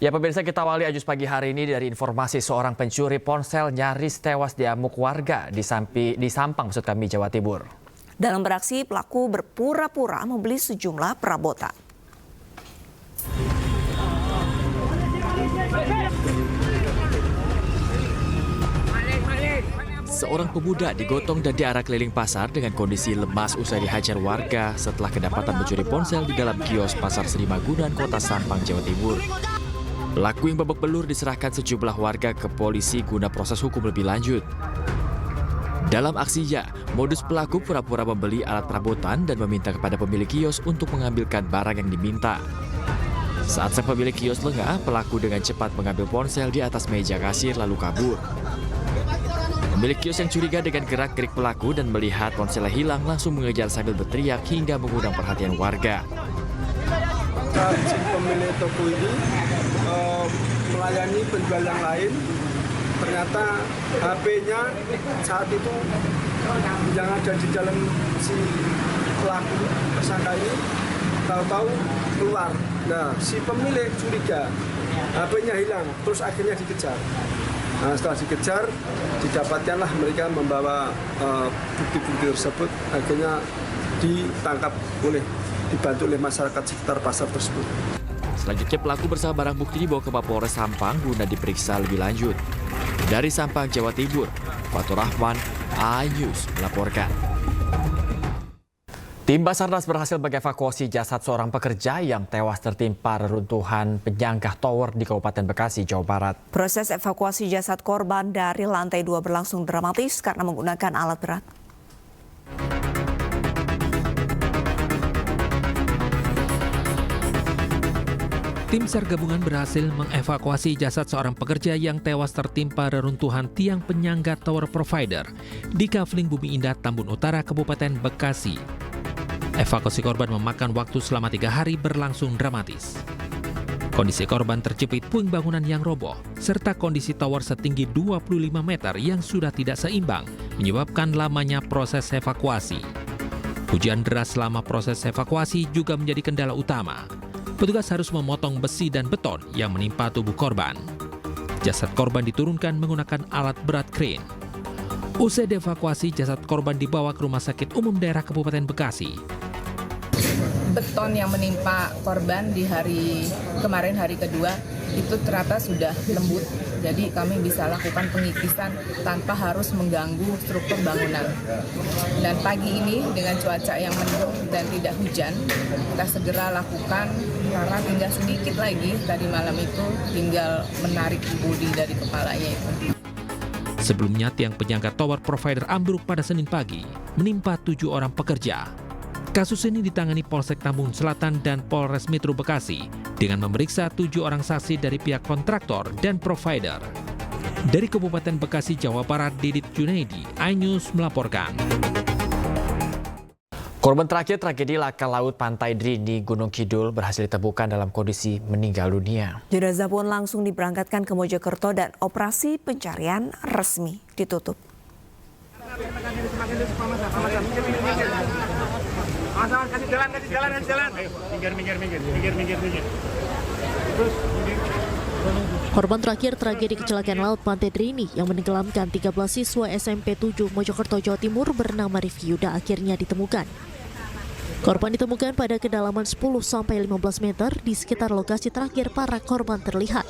Ya pemirsa, kita awali Ajus pagi hari ini dari informasi seorang pencuri ponsel nyaris tewas diamuk warga di Sampang, Jawa Timur. Dalam beraksi, pelaku berpura-pura membeli sejumlah perabotan. Seorang pemuda digotong dan diarak keliling pasar dengan kondisi lemas usai dihajar warga setelah kedapatan mencuri ponsel di dalam kios Pasar Sri Magunan, Kota Sampang, Jawa Timur. Pelaku yang babak belur diserahkan sejumlah warga ke polisi guna proses hukum lebih lanjut. Dalam aksinya, modus pelaku pura-pura membeli alat perabotan dan meminta kepada pemilik kios untuk mengambilkan barang yang diminta. Saat sang pemilik kios lengah, pelaku dengan cepat mengambil ponsel di atas meja kasir lalu kabur. Pemilik kios yang curiga dengan gerak-gerik pelaku dan melihat ponselnya hilang langsung mengejar sambil berteriak hingga mengundang perhatian warga. Si pemilik toko ini melayani penjual yang lain, ternyata HP-nya saat itu yang ada di dalam si pelaku tersangka ini tahu-tahu keluar. Nah, si pemilik curiga, HP-nya hilang, terus akhirnya dikejar. Nah, setelah dikejar, didapatkanlah mereka membawa bukti-bukti tersebut, akhirnya ditangkap dibantu oleh masyarakat sekitar pasar tersebut. Selanjutnya pelaku bersama barang bukti dibawa ke Mapolres Sampang guna diperiksa lebih lanjut. Dari Sampang, Jawa Timur, Fatur Rahman, iNews melaporkan. Tim Basarnas berhasil mengevakuasi jasad seorang pekerja yang tewas tertimpa reruntuhan penyanggah tower di Kabupaten Bekasi, Jawa Barat. Proses evakuasi jasad korban dari lantai 2 berlangsung dramatis karena menggunakan alat berat. Tim SAR gabungan berhasil mengevakuasi jasad seorang pekerja yang tewas tertimpa reruntuhan tiang penyangga tower provider di Kafling Bumi Indah, Tambun Utara, Kabupaten Bekasi. Evakuasi korban memakan waktu selama 3 hari berlangsung dramatis. Kondisi korban terjepit puing bangunan yang roboh, serta kondisi tower setinggi 25 meter yang sudah tidak seimbang, menyebabkan lamanya proses evakuasi. Hujan deras selama proses evakuasi juga menjadi kendala utama. Petugas harus memotong besi dan beton yang menimpa tubuh korban. Jasad korban diturunkan menggunakan alat berat krain. Usai dievakuasi, jasad korban dibawa ke Rumah Sakit Umum Daerah Kabupaten Bekasi. Beton yang menimpa korban di hari kemarin, hari kedua, itu ternyata sudah lembut. Jadi kami bisa lakukan pengikisan tanpa harus mengganggu struktur bangunan. Dan pagi ini dengan cuaca yang mendung dan tidak hujan, kita segera lakukan karena tinggal sedikit lagi tadi malam itu tinggal menarik bodi dari kepalanya itu. Sebelumnya, tiang penyangga tower provider ambruk pada Senin pagi, menimpa 7 orang pekerja. Kasus ini ditangani Polsek Tambun Selatan dan Polres Metro Bekasi dengan memeriksa 7 orang saksi dari pihak kontraktor dan provider. Dari Kabupaten Bekasi, Jawa Barat, Didit Junaidi, iNews melaporkan. Korban terakhir tragedi laka laut Pantai Drini, Gunung Kidul berhasil ditemukan dalam kondisi meninggal dunia. Jenazah pun langsung diberangkatkan ke Mojokerto dan operasi pencarian resmi ditutup. Kasih jalan. Minggir. Korban terakhir tragedi kecelakaan laut Pantai Drini yang menenggelamkan 13 siswa SMP 7 Mojokerto, Jawa Timur bernama Rifki Yuda akhirnya ditemukan. Korban ditemukan pada kedalaman 10-15 meter di sekitar lokasi terakhir para korban terlihat.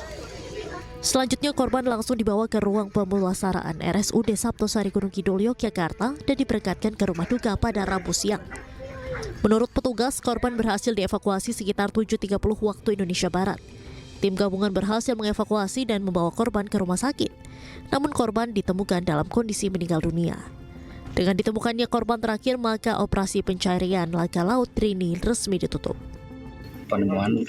Selanjutnya korban langsung dibawa ke ruang pemulasaraan RSUD Sabtosari Gunung Kidul, Yogyakarta dan diberangkatkan ke rumah duka pada Rabu siang. Menurut petugas, korban berhasil dievakuasi sekitar 7.30 waktu Indonesia Barat. Tim gabungan berhasil mengevakuasi dan membawa korban ke rumah sakit. Namun korban ditemukan dalam kondisi meninggal dunia. Dengan ditemukannya korban terakhir, maka operasi pencarian laka laut Drini resmi ditutup. Penemuan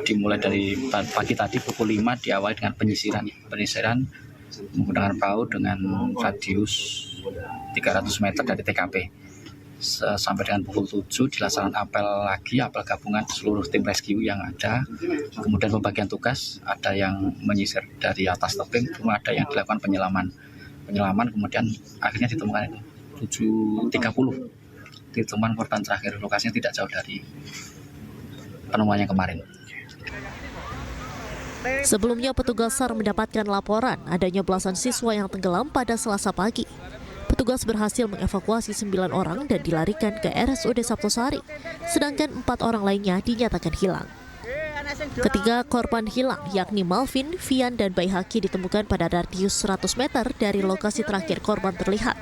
dimulai dari pagi tadi pukul 5 diawali dengan penyisiran menggunakan perahu dengan radius 300 meter dari TKP. Sampai dengan pukul 7 dilaksanakan apel gabungan seluruh tim rescue yang ada. Kemudian pembagian tugas, ada yang menyisir dari atas tebing, kemudian ada yang dilakukan penyelaman kemudian akhirnya ditemukan 7.30 ditemukan korban terakhir. Lokasinya tidak jauh dari penemuan yang kemarin. Sebelumnya petugas SAR mendapatkan laporan adanya belasan siswa yang tenggelam pada Selasa pagi. Petugas berhasil mengevakuasi 9 orang dan dilarikan ke RSUD Sabtosari, sedangkan 4 orang lainnya dinyatakan hilang. Ketiga korban hilang, yakni Malvin, Vian, dan Baihaki ditemukan pada radius 100 meter dari lokasi terakhir korban terlihat.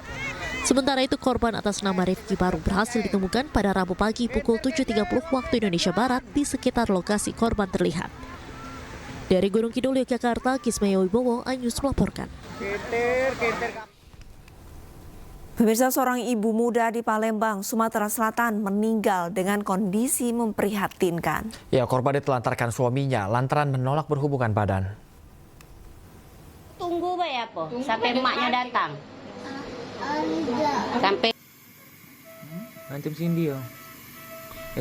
Sementara itu korban atas nama Rifki baru berhasil ditemukan pada Rabu pagi pukul 7.30 waktu Indonesia Barat di sekitar lokasi korban terlihat. Dari Gunung Kidul, Yogyakarta, Kismaya Wibowo, iNews melaporkan. Pemirsa, seorang ibu muda di Palembang, Sumatera Selatan meninggal dengan kondisi memprihatinkan. Ya, korban ditelantarkan suaminya lantaran menolak berhubungan badan. Tunggu ya, Po, sampai emaknya datang. Sampai Ngancam Cindy ya.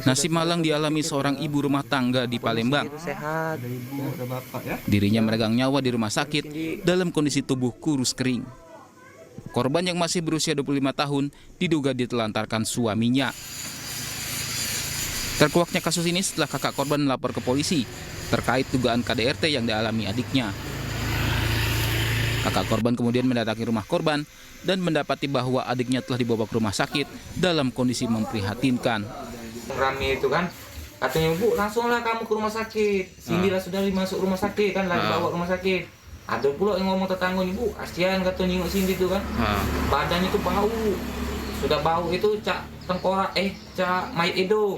Nasib malang dialami seorang ibu rumah tangga di Palembang. Dirinya meregang nyawa di rumah sakit dalam kondisi tubuh kurus kering. Korban yang masih berusia 25 tahun diduga ditelantarkan suaminya. Terkuaknya kasus ini setelah kakak korban melapor ke polisi terkait dugaan KDRT yang dialami adiknya. Kakak korban kemudian mendatangi rumah korban dan mendapati bahwa adiknya telah dibawa ke rumah sakit dalam kondisi memprihatinkan. Rame itu kan, katanya Bu langsunglah kamu ke rumah sakit. Cindy lah sudah masuk rumah sakit kan, lagi bawa rumah sakit. Ada pula yang ngomong tetangga nih, Bu kasihan katanya nengok Cindy itu kan, badannya itu bau, sudah bau itu cak tengkorak, cak mayat hidung.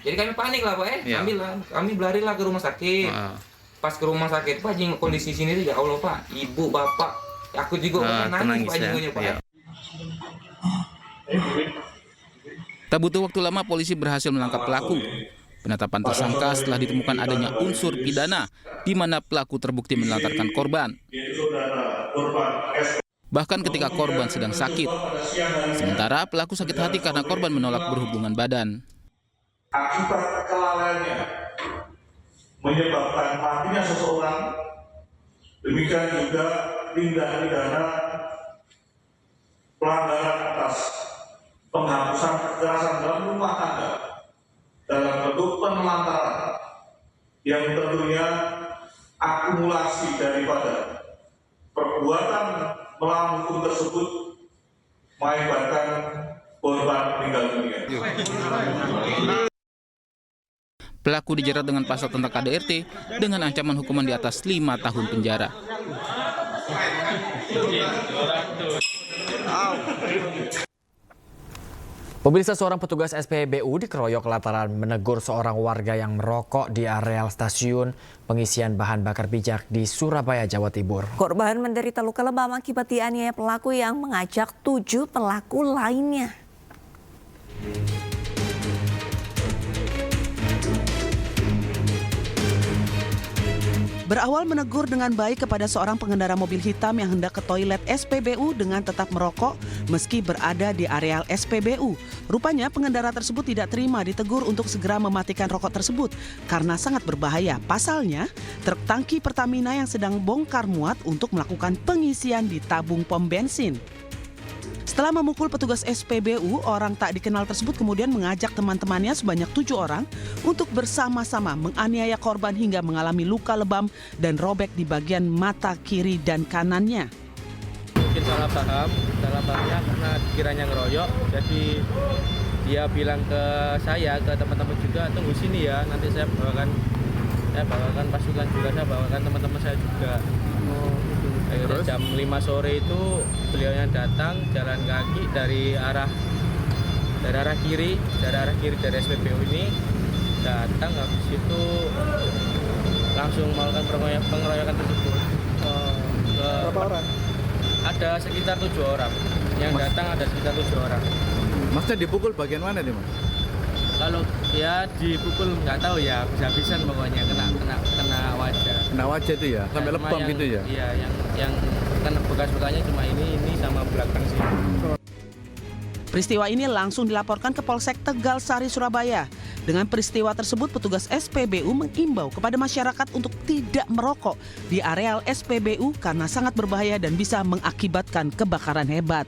Jadi kami panik lah Pak, kami berlarilah ke rumah sakit. Pas ke rumah sakit Pak, jenguk kondisi sini ya Allah Pak, ibu bapak, aku juga nangis Pak jenguknya Pak. Tak butuh waktu lama polisi berhasil menangkap pelaku. Penetapan tersangka setelah ditemukan adanya unsur pidana di mana pelaku terbukti menelantarkan korban. Bahkan ketika korban sedang sakit. Sementara pelaku sakit hati karena korban menolak berhubungan badan. Akibat kelalaiannya menyebabkan matinya seseorang, demikian juga tindak pidana pelanggaran atas penghapusan kekerasan dalam rumah tangga dalam bentuk penelantaran yang tentunya akumulasi daripada perbuatan melawan hukum tersebut mengakibatkan korban meninggal dunia. Pelaku dijerat dengan pasal tentang KDRT dengan ancaman hukuman di atas 5 tahun penjara. Pemirsa, seorang petugas SPBU dikeroyok lantaran menegur seorang warga yang merokok di areal stasiun pengisian bahan bakar bijak di Surabaya, Jawa Timur. Korban menderita luka lebam akibat dianiaya pelaku yang mengajak 7 pelaku lainnya. Berawal menegur dengan baik kepada seorang pengendara mobil hitam yang hendak ke toilet SPBU dengan tetap merokok meski berada di areal SPBU. Rupanya pengendara tersebut tidak terima ditegur untuk segera mematikan rokok tersebut karena sangat berbahaya. Pasalnya, truk tangki Pertamina yang sedang bongkar muat untuk melakukan pengisian di tabung pom bensin. Setelah memukul petugas SPBU, orang tak dikenal tersebut kemudian mengajak teman-temannya sebanyak 7 orang untuk bersama-sama menganiaya korban hingga mengalami luka lebam dan robek di bagian mata kiri dan kanannya. Mungkin salah pahamnya karena dikiranya ngeroyok, jadi dia bilang ke saya, ke teman-teman juga, tunggu sini ya, nanti saya bawakan pasukan juga, saya bawakan teman-teman saya juga. Akhirnya jam 5 sore itu beliau yang datang jalan kaki dari arah kiri dari SPBU ini datang, habis itu langsung melakukan pengeroyokan tersebut. Berapa orang? Ada sekitar 7 orang. Yang datang ada sekitar 7 orang. Maksudnya dipukul bagian mana nih, Mas? Kalau ya dipukul nggak tahu ya, habis-habisan pokoknya kena wajah. Kena wajah itu ya, sampai lebam gitu ya? Iya, yang kena bekas-bekasnya cuma ini sama belakang sini. Peristiwa ini langsung dilaporkan ke Polsek Tegal Sari, Surabaya. Dengan peristiwa tersebut, petugas SPBU mengimbau kepada masyarakat untuk tidak merokok di areal SPBU karena sangat berbahaya dan bisa mengakibatkan kebakaran hebat.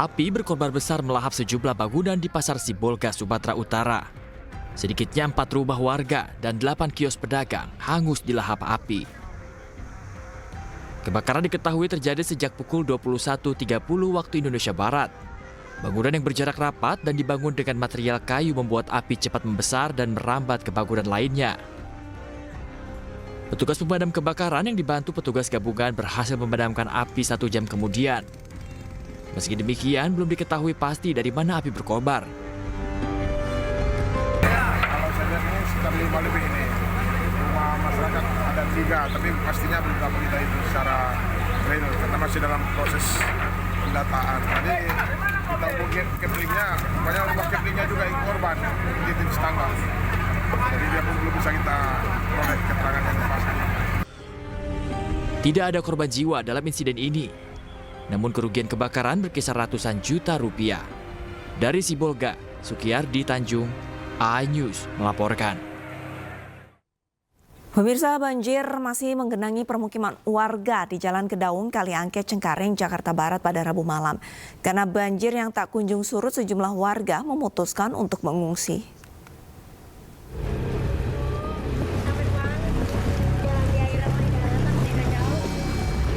Api berkorban besar melahap sejumlah bangunan di Pasar Sibolga, Sumatera Utara. Sedikitnya 4 rumah warga dan 8 kios pedagang hangus dilahap api. Kebakaran diketahui terjadi sejak pukul 21.30 waktu Indonesia Barat. Bangunan yang berjarak rapat dan dibangun dengan material kayu membuat api cepat membesar dan merambat ke bangunan lainnya. Petugas pemadam kebakaran yang dibantu petugas gabungan berhasil memadamkan api 1 jam kemudian. Meski demikian, belum diketahui pasti dari mana api berkobar. Kalau saya lihat ini sekitar 5 lebih ini. Rumah masyarakat ada 3, tapi pastinya belum dapat kita itu secara real karena masih dalam proses pendataan. Jadi kita mungkin cablingnya, banyak rumah cablingnya juga yang korban di titik tangga. Jadi dia pun belum bisa kita peroleh keterangan yang pasti. Tidak ada korban jiwa dalam insiden ini. Namun kerugian kebakaran berkisar ratusan juta rupiah. Dari Sibolga, Sukiyardi Tanjung, iNews melaporkan. Pemirsa, banjir masih menggenangi permukiman warga di Jalan Kedaung, Kaliangke, Cengkareng, Jakarta Barat pada Rabu malam. Karena banjir yang tak kunjung surut, sejumlah warga memutuskan untuk mengungsi.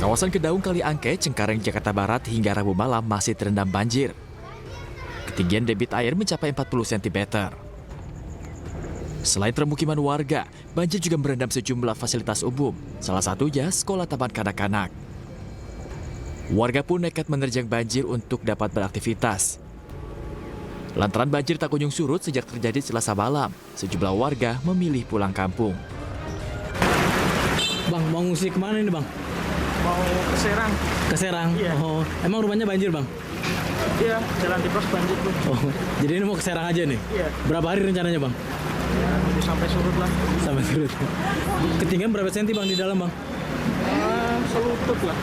Kawasan Kedaung, Kaliangke, Cengkareng, Jakarta Barat hingga Rabu malam masih terendam banjir. Ketinggian debit air mencapai 40 cm. Selain permukiman warga, banjir juga merendam sejumlah fasilitas umum, salah satunya sekolah taman kanak-kanak. Warga pun nekat menerjang banjir untuk dapat beraktivitas. Lantaran banjir tak kunjung surut sejak terjadi Selasa malam, sejumlah warga memilih pulang kampung. Bang, mau ngungsi kemana ini, Bang? Mau ke Serang. Ke Serang? Iya. Oh, emang rumahnya banjir, Bang? Iya, jalan di pos banjir tuh. Oh, jadi ini mau ke Serang aja nih? Iya. Berapa hari rencananya, Bang? Ya, sampai surut lah. Sampai surut. Ketinggian berapa senti, Bang, di dalam, Bang? Selutut lah.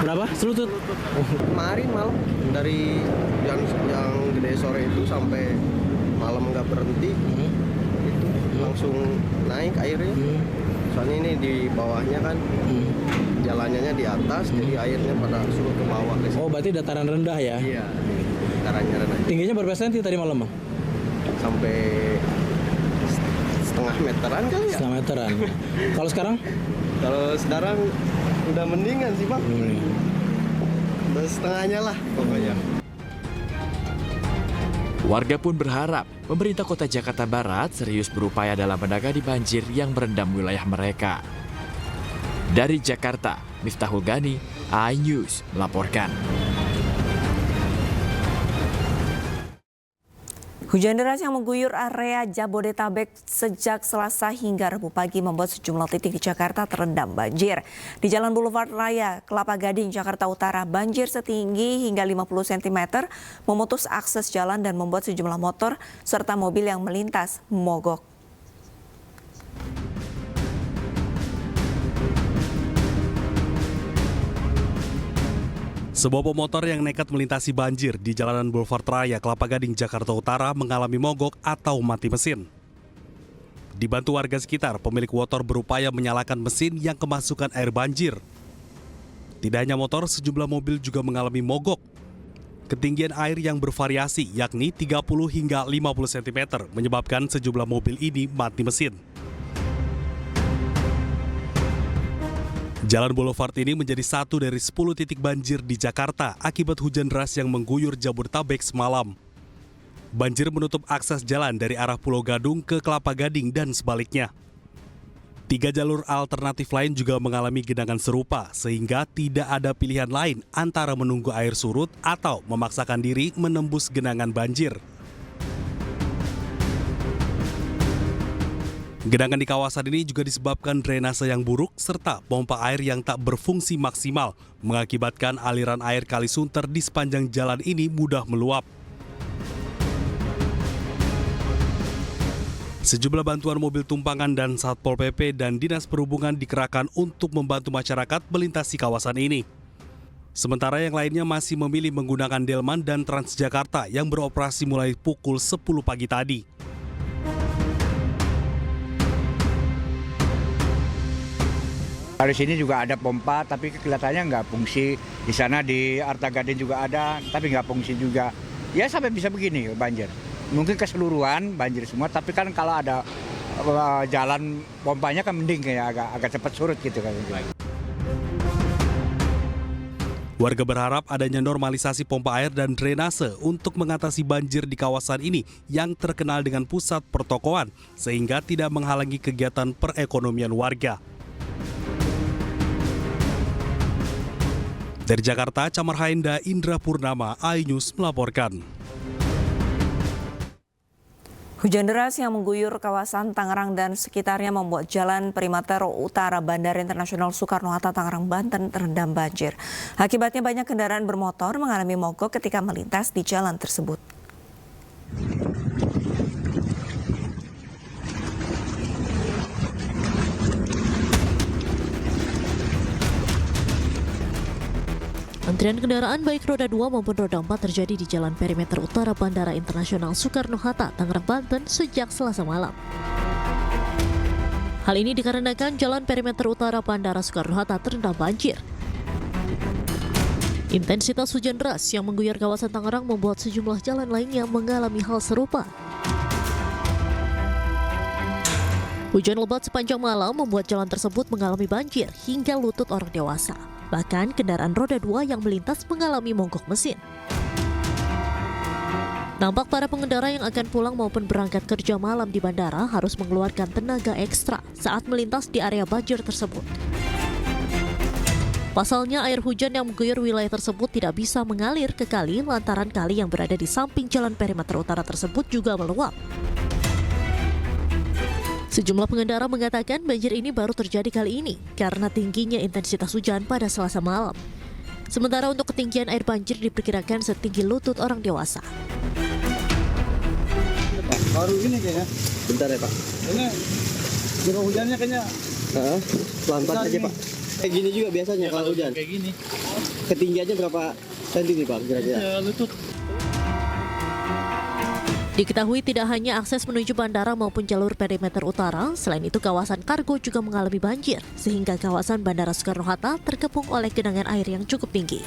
Berapa? Selutut? Oh. Kemarin malam dari yang gede sore itu sampai malam nggak berhenti, itu langsung naik airnya. Soalnya ini di bawahnya kan jalannya di atas, jadi airnya pada surut ke bawah. Oh, berarti dataran rendah ya? Iya, datarannya rendah. Tingginya berapa senti tadi malam, Bang? Sampai setengah meteran kali ya? Setengah meteran. Kalau sekarang? Kalau sekarang udah mendingan sih, Bang. Udah setengahnya lah pokoknya. Warga pun berharap pemerintah kota Jakarta Barat serius berupaya dalam menangani banjir yang merendam wilayah mereka. Dari Jakarta, Miftahul Gani, iNews melaporkan. Hujan deras yang mengguyur area Jabodetabek sejak Selasa hingga Rabu pagi membuat sejumlah titik di Jakarta terendam banjir. Di Jalan Boulevard Raya, Kelapa Gading, Jakarta Utara, banjir setinggi hingga 50 cm memutus akses jalan dan membuat sejumlah motor serta mobil yang melintas mogok. Sebuah pemotor yang nekat melintasi banjir di Jalanan Boulevard Raya, Kelapa Gading, Jakarta Utara mengalami mogok atau mati mesin. Dibantu warga sekitar, pemilik motor berupaya menyalakan mesin yang kemasukan air banjir. Tidak hanya motor, sejumlah mobil juga mengalami mogok. Ketinggian air yang bervariasi, yakni 30 hingga 50 cm, menyebabkan sejumlah mobil ini mati mesin. Jalan Boulevard ini menjadi satu dari 10 titik banjir di Jakarta akibat hujan deras yang mengguyur Jabodetabek semalam. Banjir menutup akses jalan dari arah Pulau Gadung ke Kelapa Gading dan sebaliknya. 3 jalur alternatif lain juga mengalami genangan serupa, sehingga tidak ada pilihan lain antara menunggu air surut atau memaksakan diri menembus genangan banjir. Genangan di kawasan ini juga disebabkan drainase yang buruk serta pompa air yang tak berfungsi maksimal, mengakibatkan aliran air Kali Sunter di sepanjang jalan ini mudah meluap. Sejumlah bantuan mobil tumpangan dan Satpol PP dan Dinas Perhubungan dikerahkan untuk membantu masyarakat melintasi kawasan ini. Sementara yang lainnya masih memilih menggunakan Delman dan Transjakarta yang beroperasi mulai pukul 10 pagi tadi. Di sini juga ada pompa, tapi kelihatannya nggak fungsi. Di sana di Arta Gading juga ada, tapi nggak fungsi juga. Ya sampai bisa begini banjir. Mungkin keseluruhan banjir semua, tapi kan kalau ada jalan pompanya kan mending ya agak cepat surut gitu kan. Warga berharap adanya normalisasi pompa air dan drainase untuk mengatasi banjir di kawasan ini yang terkenal dengan pusat pertokoan, sehingga tidak menghalangi kegiatan perekonomian warga. Dari Jakarta, Camar Haenda, Indra Purnama, iNews melaporkan. Hujan deras yang mengguyur kawasan Tangerang dan sekitarnya membuat jalan perimeter utara Bandara Internasional Soekarno-Hatta Tangerang, Banten terendam banjir. Akibatnya banyak kendaraan bermotor mengalami mogok ketika melintas di jalan tersebut. Antrian kendaraan baik roda 2 maupun roda 4 terjadi di jalan perimeter utara Bandara Internasional Soekarno-Hatta, Tangerang, Banten sejak Selasa malam. Hal ini dikarenakan jalan perimeter utara Bandara Soekarno-Hatta terendam banjir. Intensitas hujan deras yang mengguyur kawasan Tangerang membuat sejumlah jalan lainnya mengalami hal serupa. Hujan lebat sepanjang malam membuat jalan tersebut mengalami banjir hingga lutut orang dewasa. Bahkan kendaraan roda 2 yang melintas mengalami mogok mesin. Nampak para pengendara yang akan pulang maupun berangkat kerja malam di bandara harus mengeluarkan tenaga ekstra saat melintas di area banjir tersebut. Pasalnya air hujan yang mengguyur wilayah tersebut tidak bisa mengalir ke kali lantaran kali yang berada di samping jalan perimeter utara tersebut juga meluap. Sejumlah pengendara mengatakan banjir ini baru terjadi kali ini karena tingginya intensitas hujan pada Selasa malam. Sementara untuk ketinggian air banjir diperkirakan setinggi lutut orang dewasa. Baru ini kayaknya. Bentar ya Pak. Ini curah hujannya kayaknya. Pelan-pelan aja Pak. Kayak gini juga biasanya kalau hujan. Kayak gini. Ketinggiannya berapa senti nih Pak kira-kira? Lutut. Diketahui tidak hanya akses menuju bandara maupun jalur perimeter utara, selain itu kawasan kargo juga mengalami banjir, sehingga kawasan Bandara Soekarno-Hatta terkepung oleh genangan air yang cukup tinggi.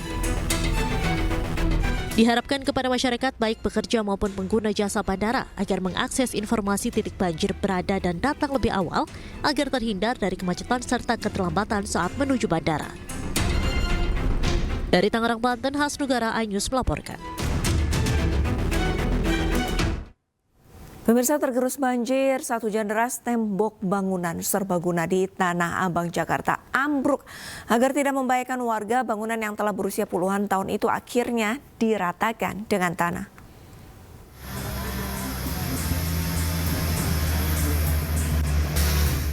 Diharapkan kepada masyarakat baik pekerja maupun pengguna jasa bandara agar mengakses informasi titik banjir berada dan datang lebih awal agar terhindar dari kemacetan serta keterlambatan saat menuju bandara. Dari Tangerang, Banten, Hasnugara, iNews melaporkan. Pemirsa, tergerus banjir saat hujan deras, tembok bangunan serbaguna di Tanah Abang, Jakarta ambruk. Agar tidak membahayakan warga, bangunan yang telah berusia puluhan tahun itu akhirnya diratakan dengan tanah.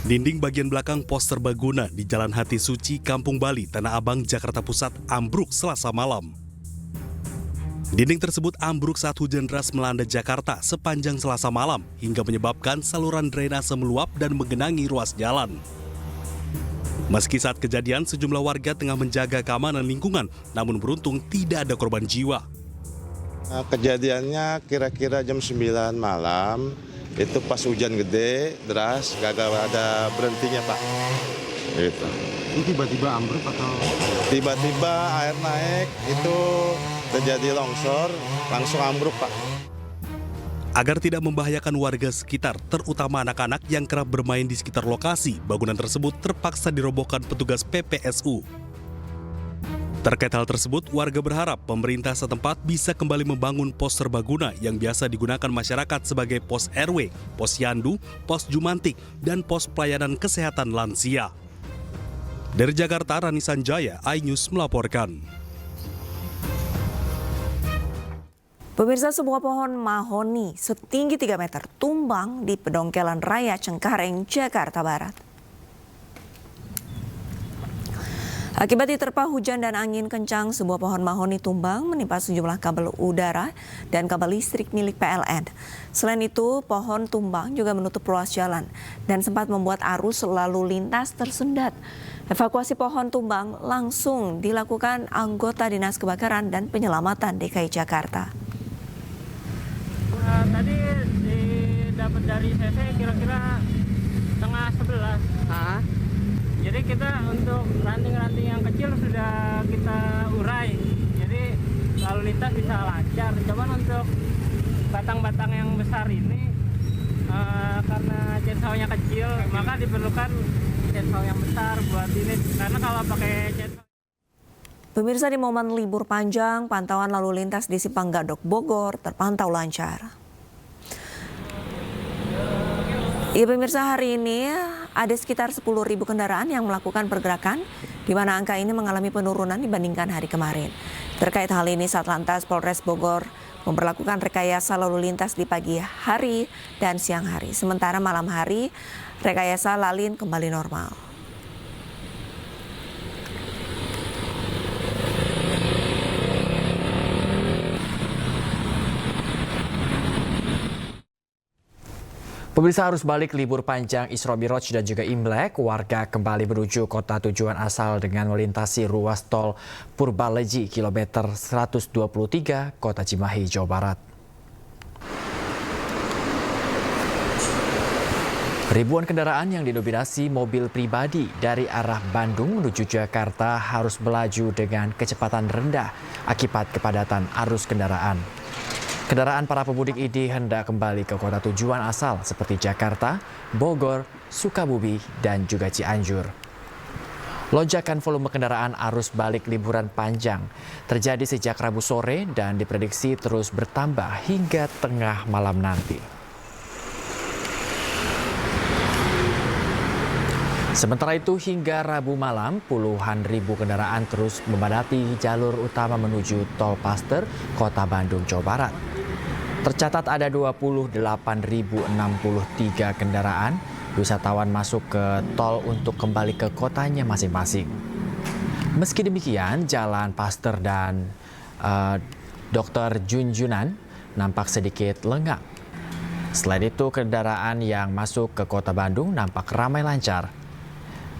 Dinding bagian belakang pos serbaguna di Jalan Hati Suci, Kampung Bali, Tanah Abang, Jakarta Pusat ambruk Selasa malam. Dinding tersebut ambruk saat hujan deras melanda Jakarta sepanjang Selasa malam hingga menyebabkan saluran drainase meluap dan menggenangi ruas jalan. Meski saat kejadian sejumlah warga tengah menjaga keamanan lingkungan, namun beruntung tidak ada korban jiwa. Kejadiannya kira-kira jam 9 malam, itu pas hujan gede, deras, gagal ada berhentinya Pak. Gitu. Ini tiba-tiba ambruk atau? Tiba-tiba air naik, itu terjadi longsor, langsung ambruk Pak. Agar tidak membahayakan warga sekitar, terutama anak-anak yang kerap bermain di sekitar lokasi, bangunan tersebut terpaksa dirobohkan petugas PPSU. Terkait hal tersebut, warga berharap pemerintah setempat bisa kembali membangun pos serbaguna yang biasa digunakan masyarakat sebagai pos RW, pos Yandu, pos Jumantik, dan pos pelayanan kesehatan lansia. Dari Jakarta, Rani Sanjaya, iNews melaporkan. Pemirsa, sebuah pohon mahoni setinggi 3 meter tumbang di Pedongkelan Raya Cengkareng, Jakarta Barat. Akibat diterpa hujan dan angin kencang, sebuah pohon mahoni tumbang menimpa sejumlah kabel udara dan kabel listrik milik PLN. Selain itu, pohon tumbang juga menutup ruas jalan dan sempat membuat arus lalu lintas tersendat. Evakuasi pohon tumbang langsung dilakukan anggota Dinas Kebakaran dan Penyelamatan DKI Jakarta. Tadi dapat dari CC kira-kira setengah 11. Jadi kita untuk ranting-ranting yang kecil sudah kita urai. Jadi lalu lintas bisa lancar. Cuman untuk batang-batang yang besar ini karena chainsaw-nya kecil, maka diperlukan chainsaw yang besar buat ini. Karena kalau pakai chainsaw. Pemirsa, di momen libur panjang, pantauan lalu lintas di Simpang Gadok Bogor terpantau lancar. Ya pemirsa, hari ini ada sekitar 10.000 kendaraan yang melakukan pergerakan, di mana angka ini mengalami penurunan dibandingkan hari kemarin. Terkait hal ini, Satlantas Polres Bogor memperlakukan rekayasa lalu lintas di pagi hari dan siang hari. Sementara malam hari, rekayasa lalin kembali normal. Pemirsa, arus balik libur panjang Isra Miraj dan juga Imlek, warga kembali menuju kota tujuan asal dengan melintasi ruas tol Purbalenyi kilometer 123 Kota Cimahi, Jawa Barat. Ribuan kendaraan yang didominasi mobil pribadi dari arah Bandung menuju Jakarta harus melaju dengan kecepatan rendah akibat kepadatan arus kendaraan. Kendaraan para pemudik ini hendak kembali ke kota tujuan asal seperti Jakarta, Bogor, Sukabumi, dan juga Cianjur. Lonjakan volume kendaraan arus balik liburan panjang terjadi sejak Rabu sore dan diprediksi terus bertambah hingga tengah malam nanti. Sementara itu hingga Rabu malam, puluhan ribu kendaraan terus memadati jalur utama menuju Tol Paster, Kota Bandung, Jawa Barat. Tercatat ada 28.063 kendaraan wisatawan masuk ke tol untuk kembali ke kotanya masing-masing. Meski demikian, Jalan Paster dan Dr. Junjunan nampak sedikit lengang. Selain itu, kendaraan yang masuk ke Kota Bandung nampak ramai lancar.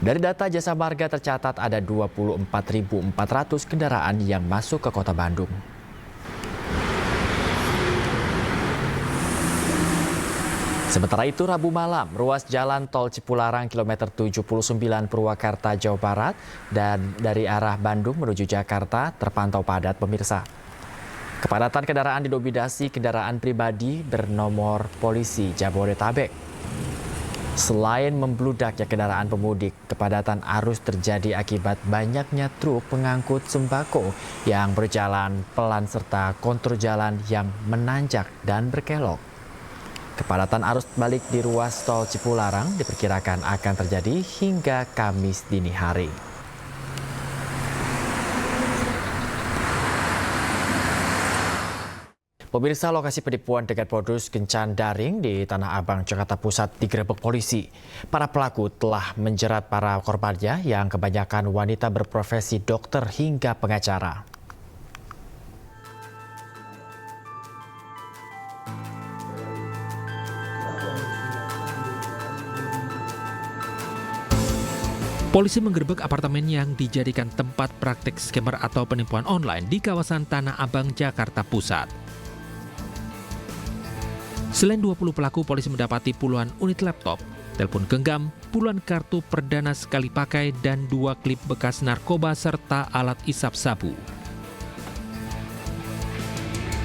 Dari data Jasa Marga tercatat ada 24.400 kendaraan yang masuk ke Kota Bandung. Sementara itu, Rabu malam, ruas jalan tol Cipularang kilometer 79 Purwakarta, Jawa Barat dan dari arah Bandung menuju Jakarta terpantau padat, pemirsa. Kepadatan kendaraan didominasi kendaraan pribadi bernomor polisi Jabodetabek. Selain membludaknya kendaraan pemudik, kepadatan arus terjadi akibat banyaknya truk pengangkut sembako yang berjalan pelan serta kontur jalan yang menanjak dan berkelok. Kepadatan arus balik di ruas tol Cipularang diperkirakan akan terjadi hingga Kamis dini hari. Pemirsa, lokasi penipuan dengan modus kencan daring di Tanah Abang, Jakarta Pusat digerebek polisi. Para pelaku telah menjerat para korbannya yang kebanyakan wanita berprofesi dokter hingga pengacara. Polisi menggerebek apartemen yang dijadikan tempat praktik scammer atau penipuan online di kawasan Tanah Abang, Jakarta Pusat. Selain 20 pelaku, polisi mendapati puluhan unit laptop, telepon genggam, puluhan kartu perdana sekali pakai, dan 2 klip bekas narkoba serta alat isap sabu.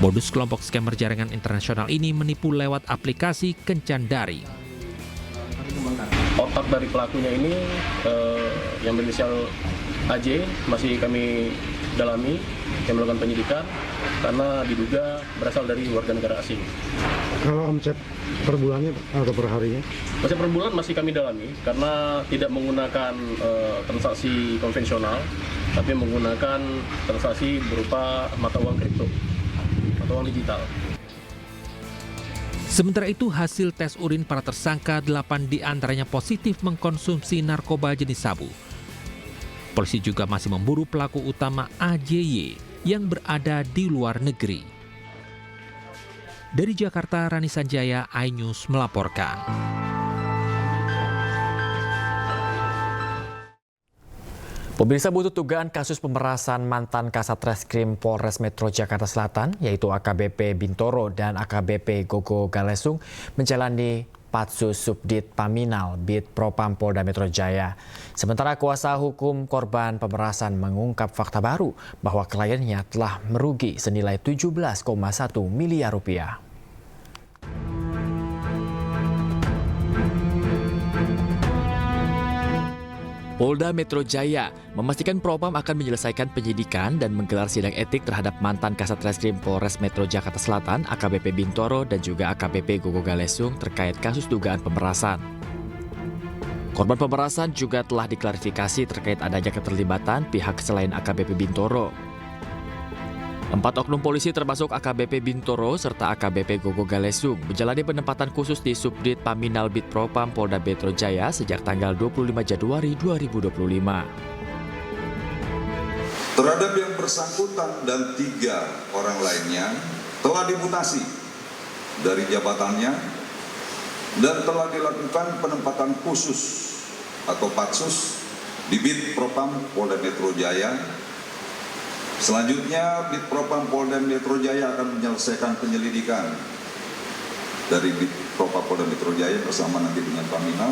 Modus kelompok scammer jaringan internasional ini menipu lewat aplikasi kencan daring. Otak dari pelakunya ini yang berinisial AJ masih kami dalami, kami melakukan penyidikan karena diduga berasal dari warga negara asing. Kalau omset per bulannya atau per harinya? Omset per bulan masih kami dalami karena tidak menggunakan transaksi konvensional, tapi menggunakan transaksi berupa mata uang kripto, mata uang digital. Sementara itu, hasil tes urin para tersangka 8 diantaranya positif mengkonsumsi narkoba jenis sabu. Polisi juga masih memburu pelaku utama AJY yang berada di luar negeri. Dari Jakarta, Rani Sanjaya, iNews melaporkan. Pemirsa, butuh dugaan kasus pemerasan mantan Kasat Reskrim Polres Metro Jakarta Selatan, yaitu AKBP Bintoro dan AKBP Gogo Galesung, menjalani Patsus Subdit Paminal Bid Propam Polda Metro Jaya. Sementara kuasa hukum korban pemerasan mengungkap fakta baru bahwa kliennya telah merugi senilai 17,1 miliar rupiah. Polda Metro Jaya memastikan Propam akan menyelesaikan penyidikan dan menggelar sidang etik terhadap mantan Kasat Reskrim Polres Metro Jakarta Selatan AKBP Bintoro dan juga AKBP Gogo Galesung terkait kasus dugaan pemerasan. Korban pemerasan juga telah diklarifikasi terkait adanya keterlibatan pihak selain AKBP Bintoro. 4 oknum polisi termasuk AKBP Bintoro serta AKBP Gogo Galesung menjalani penempatan khusus di Subdit Paminal Bid Propam Polda Metro Jaya sejak tanggal 25 Januari 2025. Terhadap yang bersangkutan dan 3 orang lainnya telah dimutasi dari jabatannya dan telah dilakukan penempatan khusus atau patsus di Bid Propam Polda Metro Jaya. Selanjutnya, Bid Propam Polda Metro Jaya akan menyelesaikan penyelidikan dari Bid Propam Polda Metro Jaya bersama nanti dengan Paminal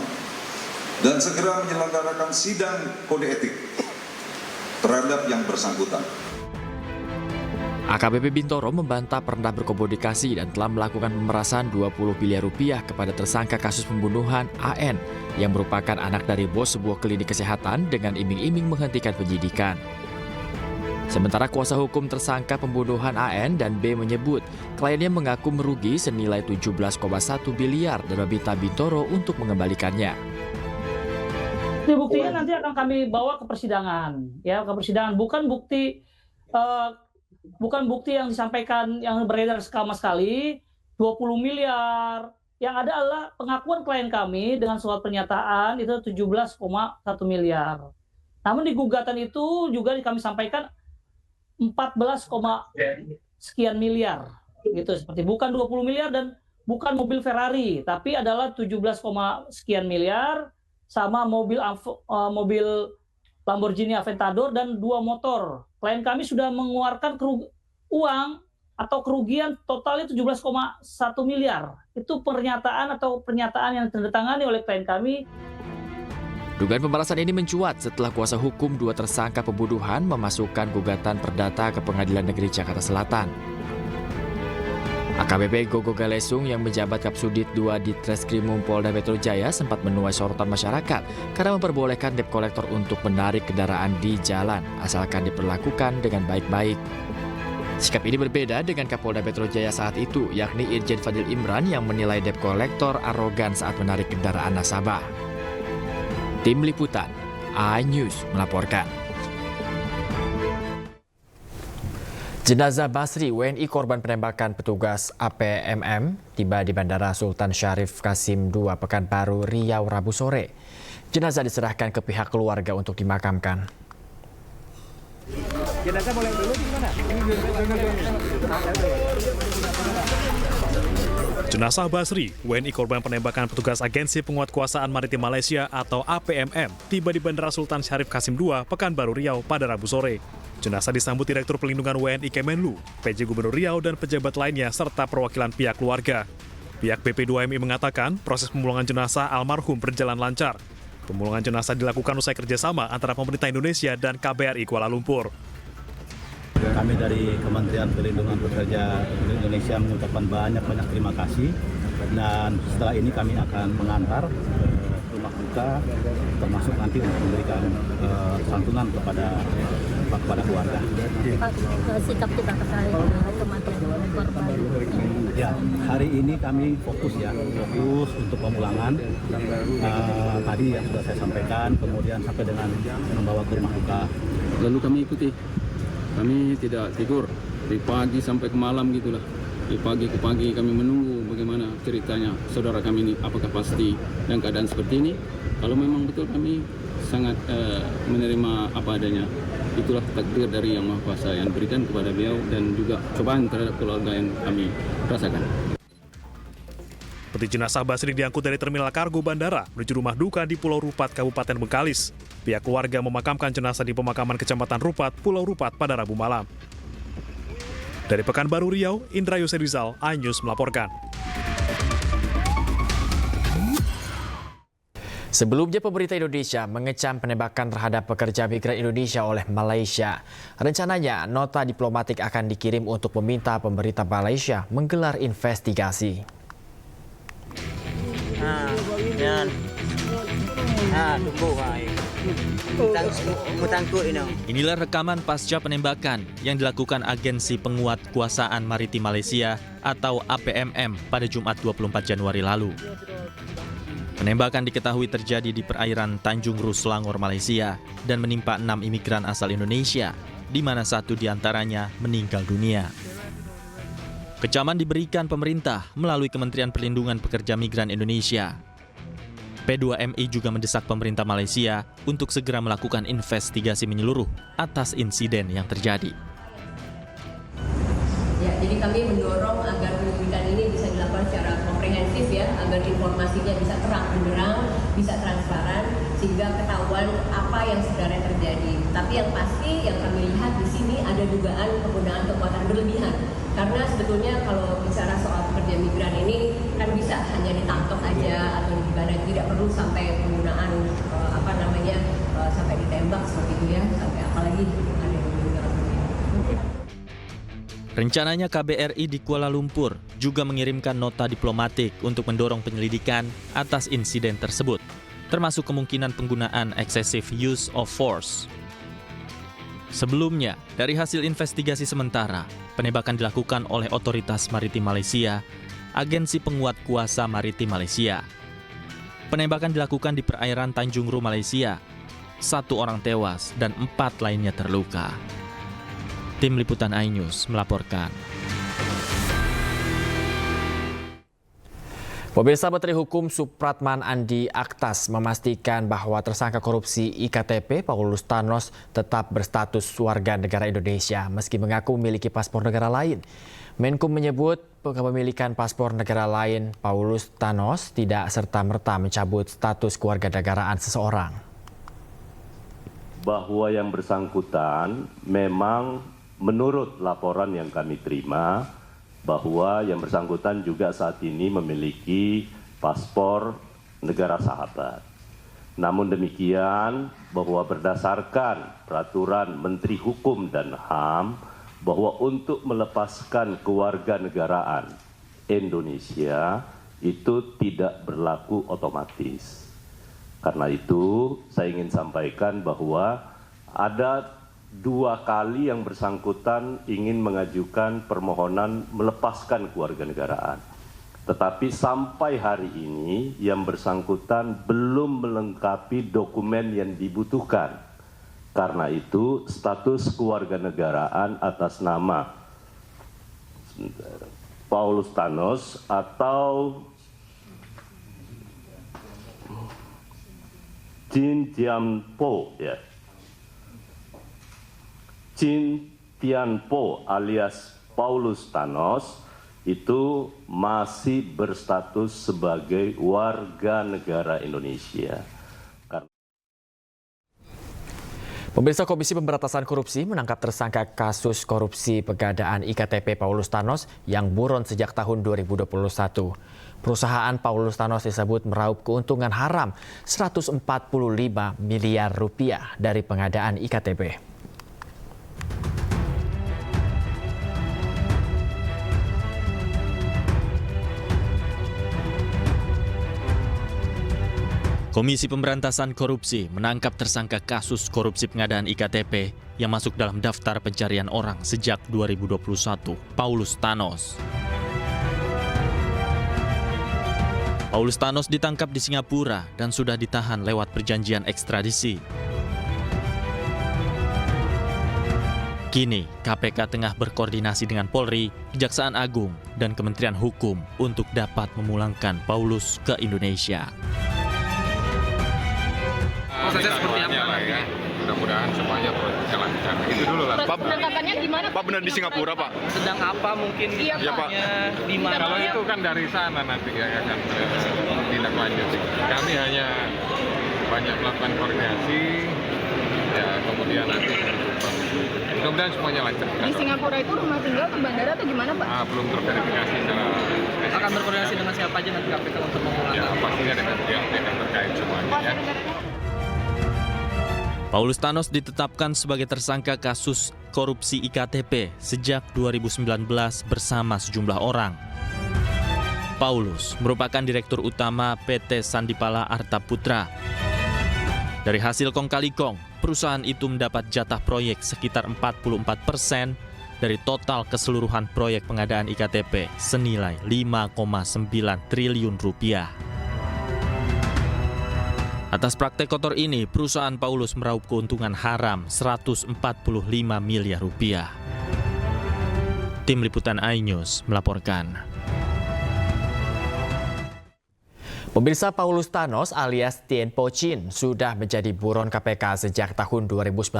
dan segera menyelenggarakan sidang kode etik terhadap yang bersangkutan. AKBP Bintoro membantah pernah berkomunikasi dan telah melakukan pemerasan 20 miliar rupiah kepada tersangka kasus pembunuhan AN yang merupakan anak dari bos sebuah klinik kesehatan dengan iming-iming menghentikan penyidikan. Sementara kuasa hukum tersangka pembunuhan AN dan B menyebut kliennya mengaku merugi senilai 17,1 miliar dan meminta Bintoro untuk mengembalikannya. Buktinya nanti akan kami bawa ke persidangan, ya ke persidangan. Bukan bukti yang disampaikan yang beredar sama sekali 20 miliar. Yang ada adalah pengakuan klien kami dengan surat pernyataan itu 17,1 miliar. Namun di gugatan itu juga kami sampaikan 14, sekian miliar gitu, seperti bukan 20 miliar dan bukan mobil Ferrari tapi adalah 17, sekian miliar sama mobil Lamborghini Aventador dan 2 motor. Klien kami sudah mengeluarkan uang atau kerugian totalnya 17,1 miliar. Itu pernyataan yang ditandatangani oleh klien kami. Dugaan pemerasan ini mencuat setelah kuasa hukum 2 tersangka pembunuhan memasukkan gugatan perdata ke Pengadilan Negeri Jakarta Selatan. AKBP Gogo Galesung yang menjabat Kapsudit 2 di Treskrimum Polda Metro Jaya sempat menuai sorotan masyarakat karena memperbolehkan debt collector untuk menarik kendaraan di jalan asalkan diperlakukan dengan baik-baik. Sikap ini berbeda dengan Kapolda Metro Jaya saat itu, yakni Irjen Fadil Imran yang menilai debt collector arogan saat menarik kendaraan nasabah. Tim Liputan, iNews melaporkan. Jenazah Basri, WNI korban penembakan petugas APMM, tiba di Bandara Sultan Syarif Kasim II, Pekanbaru, Riau, Rabu sore. Jenazah diserahkan ke pihak keluarga untuk dimakamkan. Jenazah boleh dulu di mana? Jenazah Basri, WNI korban penembakan petugas Agensi Penguatkuasaan Maritim Malaysia atau APMM, tiba di Bandara Sultan Syarif Kasim II, Pekanbaru, Riau pada Rabu sore. Jenazah disambut Direktur Pelindungan WNI Kemenlu, PJ Gubernur Riau dan pejabat lainnya serta perwakilan pihak keluarga. Pihak BP2MI mengatakan proses pemulangan jenazah almarhum berjalan lancar. Pemulangan jenazah dilakukan usai kerjasama antara pemerintah Indonesia dan KBRI Kuala Lumpur. Kami dari Kementerian Perlindungan Pekerja Indonesia mengucapkan banyak terima kasih, dan setelah ini kami akan mengantar rumah duka, termasuk nanti untuk memberikan santunan kepada keluarga. Sikap kita terkait kematian korban. Ya, hari ini kami fokus untuk pemulangan. Tadi yang sudah saya sampaikan, kemudian sampai dengan membawa ke rumah duka. Lalu kami ikuti. Kami tidak tidur dari pagi sampai ke malam gitulah. Dari pagi ke pagi kami menunggu bagaimana ceritanya saudara kami ini, apakah pasti dan keadaan seperti ini. Kalau memang betul kami sangat menerima apa adanya. Itulah takdir dari Yang Maha Kuasa yang diberikan kepada beliau dan juga cobaan terhadap keluarga yang kami rasakan. Peti jenazah Basri diangkut dari terminal kargo bandara menuju rumah duka di Pulau Rupat, Kabupaten Bengkalis. Pihak keluarga memakamkan jenazah di pemakaman Kecamatan Rupat, Pulau Rupat pada Rabu malam. Dari Pekanbaru Riau, Indra Yose Rizal, iNews melaporkan. Sebelumnya pemerintah Indonesia mengecam penembakan terhadap pekerja migran Indonesia oleh Malaysia. Rencananya nota diplomatik akan dikirim untuk meminta pemerintah Malaysia menggelar investigasi. Inilah rekaman pasca penembakan yang dilakukan Agensi Penguatkuasaan Maritim Malaysia atau APMM pada Jumat 24 Januari lalu. Penembakan diketahui terjadi di perairan Tanjung Ru, Selangor, Malaysia dan menimpa 6 imigran asal Indonesia, di mana 1 diantaranya meninggal dunia. Kecaman diberikan pemerintah melalui Kementerian Perlindungan Pekerja Migran Indonesia. P2MI juga mendesak pemerintah Malaysia untuk segera melakukan investigasi menyeluruh atas insiden yang terjadi. Ya, jadi kami mendorong agar penyelidikan ini bisa dilakukan secara komprehensif ya, agar informasinya bisa terang benderang, bisa transparan, sehingga ketahuan apa yang sebenarnya terjadi. Tapi yang pasti yang kami lihat di sini ada dugaan penggunaan kekuatan berlebihan. Karena sebetulnya kalau bicara soal pekerja migran ini kan bisa hanya ditangkap aja atau gimana, tidak perlu sampai penggunaan sampai ditembak seperti itu ya, sampai apalagi ada yang meninggal dunia. Rencananya KBRI di Kuala Lumpur juga mengirimkan nota diplomatik untuk mendorong penyelidikan atas insiden tersebut, termasuk kemungkinan penggunaan excessive use of force. Sebelumnya, dari hasil investigasi sementara, penembakan dilakukan oleh Otoritas Maritim Malaysia, Agensi Penguatkuasa Maritim Malaysia. Penembakan dilakukan di perairan Tanjung Ru, Malaysia. 1 orang tewas dan 4 lainnya terluka. Tim Liputan iNews melaporkan. Pemirsa, Menteri Hukum Supratman Andi Aktas memastikan bahwa tersangka korupsi IKTP Paulus Thanos tetap berstatus warga negara Indonesia meski mengaku memiliki paspor negara lain. Menkum menyebut kepemilikan paspor negara lain Paulus Thanos tidak serta-merta mencabut status kewarganegaraan seseorang. Bahwa yang bersangkutan memang menurut laporan yang kami terima, bahwa yang bersangkutan juga saat ini memiliki paspor negara sahabat. Namun demikian, bahwa berdasarkan peraturan Menteri Hukum dan HAM, bahwa untuk melepaskan kewarganegaraan Indonesia itu tidak berlaku otomatis. Karena itu, saya ingin sampaikan bahwa ada 2 kali yang bersangkutan ingin mengajukan permohonan melepaskan kewarganegaraan. Tetapi sampai hari ini yang bersangkutan belum melengkapi dokumen yang dibutuhkan. Karena itu status kewarganegaraan atas nama Paulus Thanos atau Jin Tianpo ya. Jin Tianpo alias Paulus Thanos itu masih berstatus sebagai warga negara Indonesia. Pemirsa, Komisi Pemberantasan Korupsi menangkap tersangka kasus korupsi pengadaan IKTP Paulus Thanos yang buron sejak tahun 2021. Perusahaan Paulus Thanos disebut meraup keuntungan haram 145 miliar rupiah dari pengadaan IKTP. Komisi Pemberantasan Korupsi menangkap tersangka kasus korupsi pengadaan IKTP yang masuk dalam daftar pencarian orang sejak 2021, Paulus Thanos. Paulus Thanos ditangkap di Singapura dan sudah ditahan lewat perjanjian ekstradisi. Kini, KPK tengah berkoordinasi dengan Polri, Kejaksaan Agung, dan Kementerian Hukum untuk dapat memulangkan Paulus ke Indonesia. Prosesnya seperti apa nanti? Mudah-mudahan semuanya lancar. Itu dulu lah. Pak, penangkapannya gimana? Pak benar di Singapura, Pak. Sedang apa mungkin? Iya, Pak. Di mana? Kalau itu kan dari sana nanti ya akan tindak lanjut. Kami hanya banyak melakukan koordinasi, ya kemudian nanti Mudah-mudahan semuanya lancar. Di Singapura itu rumah tinggal atau bandara atau gimana, Pak? Belum terverifikasi secara Akan berkoordinasi dengan siapa aja nanti KPK untuk memulai? Ya, pastinya dengan pihak yang terkait semuanya. Ya. Paulus Thanos ditetapkan sebagai tersangka kasus korupsi IKTP sejak 2019 bersama sejumlah orang. Paulus merupakan direktur utama PT Sandipala Arta Putra. Dari hasil kong kali kong, perusahaan itu mendapat jatah proyek sekitar 44% dari total keseluruhan proyek pengadaan IKTP senilai 5,9 triliun rupiah. Atas praktek kotor ini, perusahaan Paulus meraup keuntungan haram 145 miliar rupiah. Tim Liputan iNews melaporkan. Pemirsa, Paulus Thanos alias Tien Po Chin sudah menjadi buron KPK sejak tahun 2019.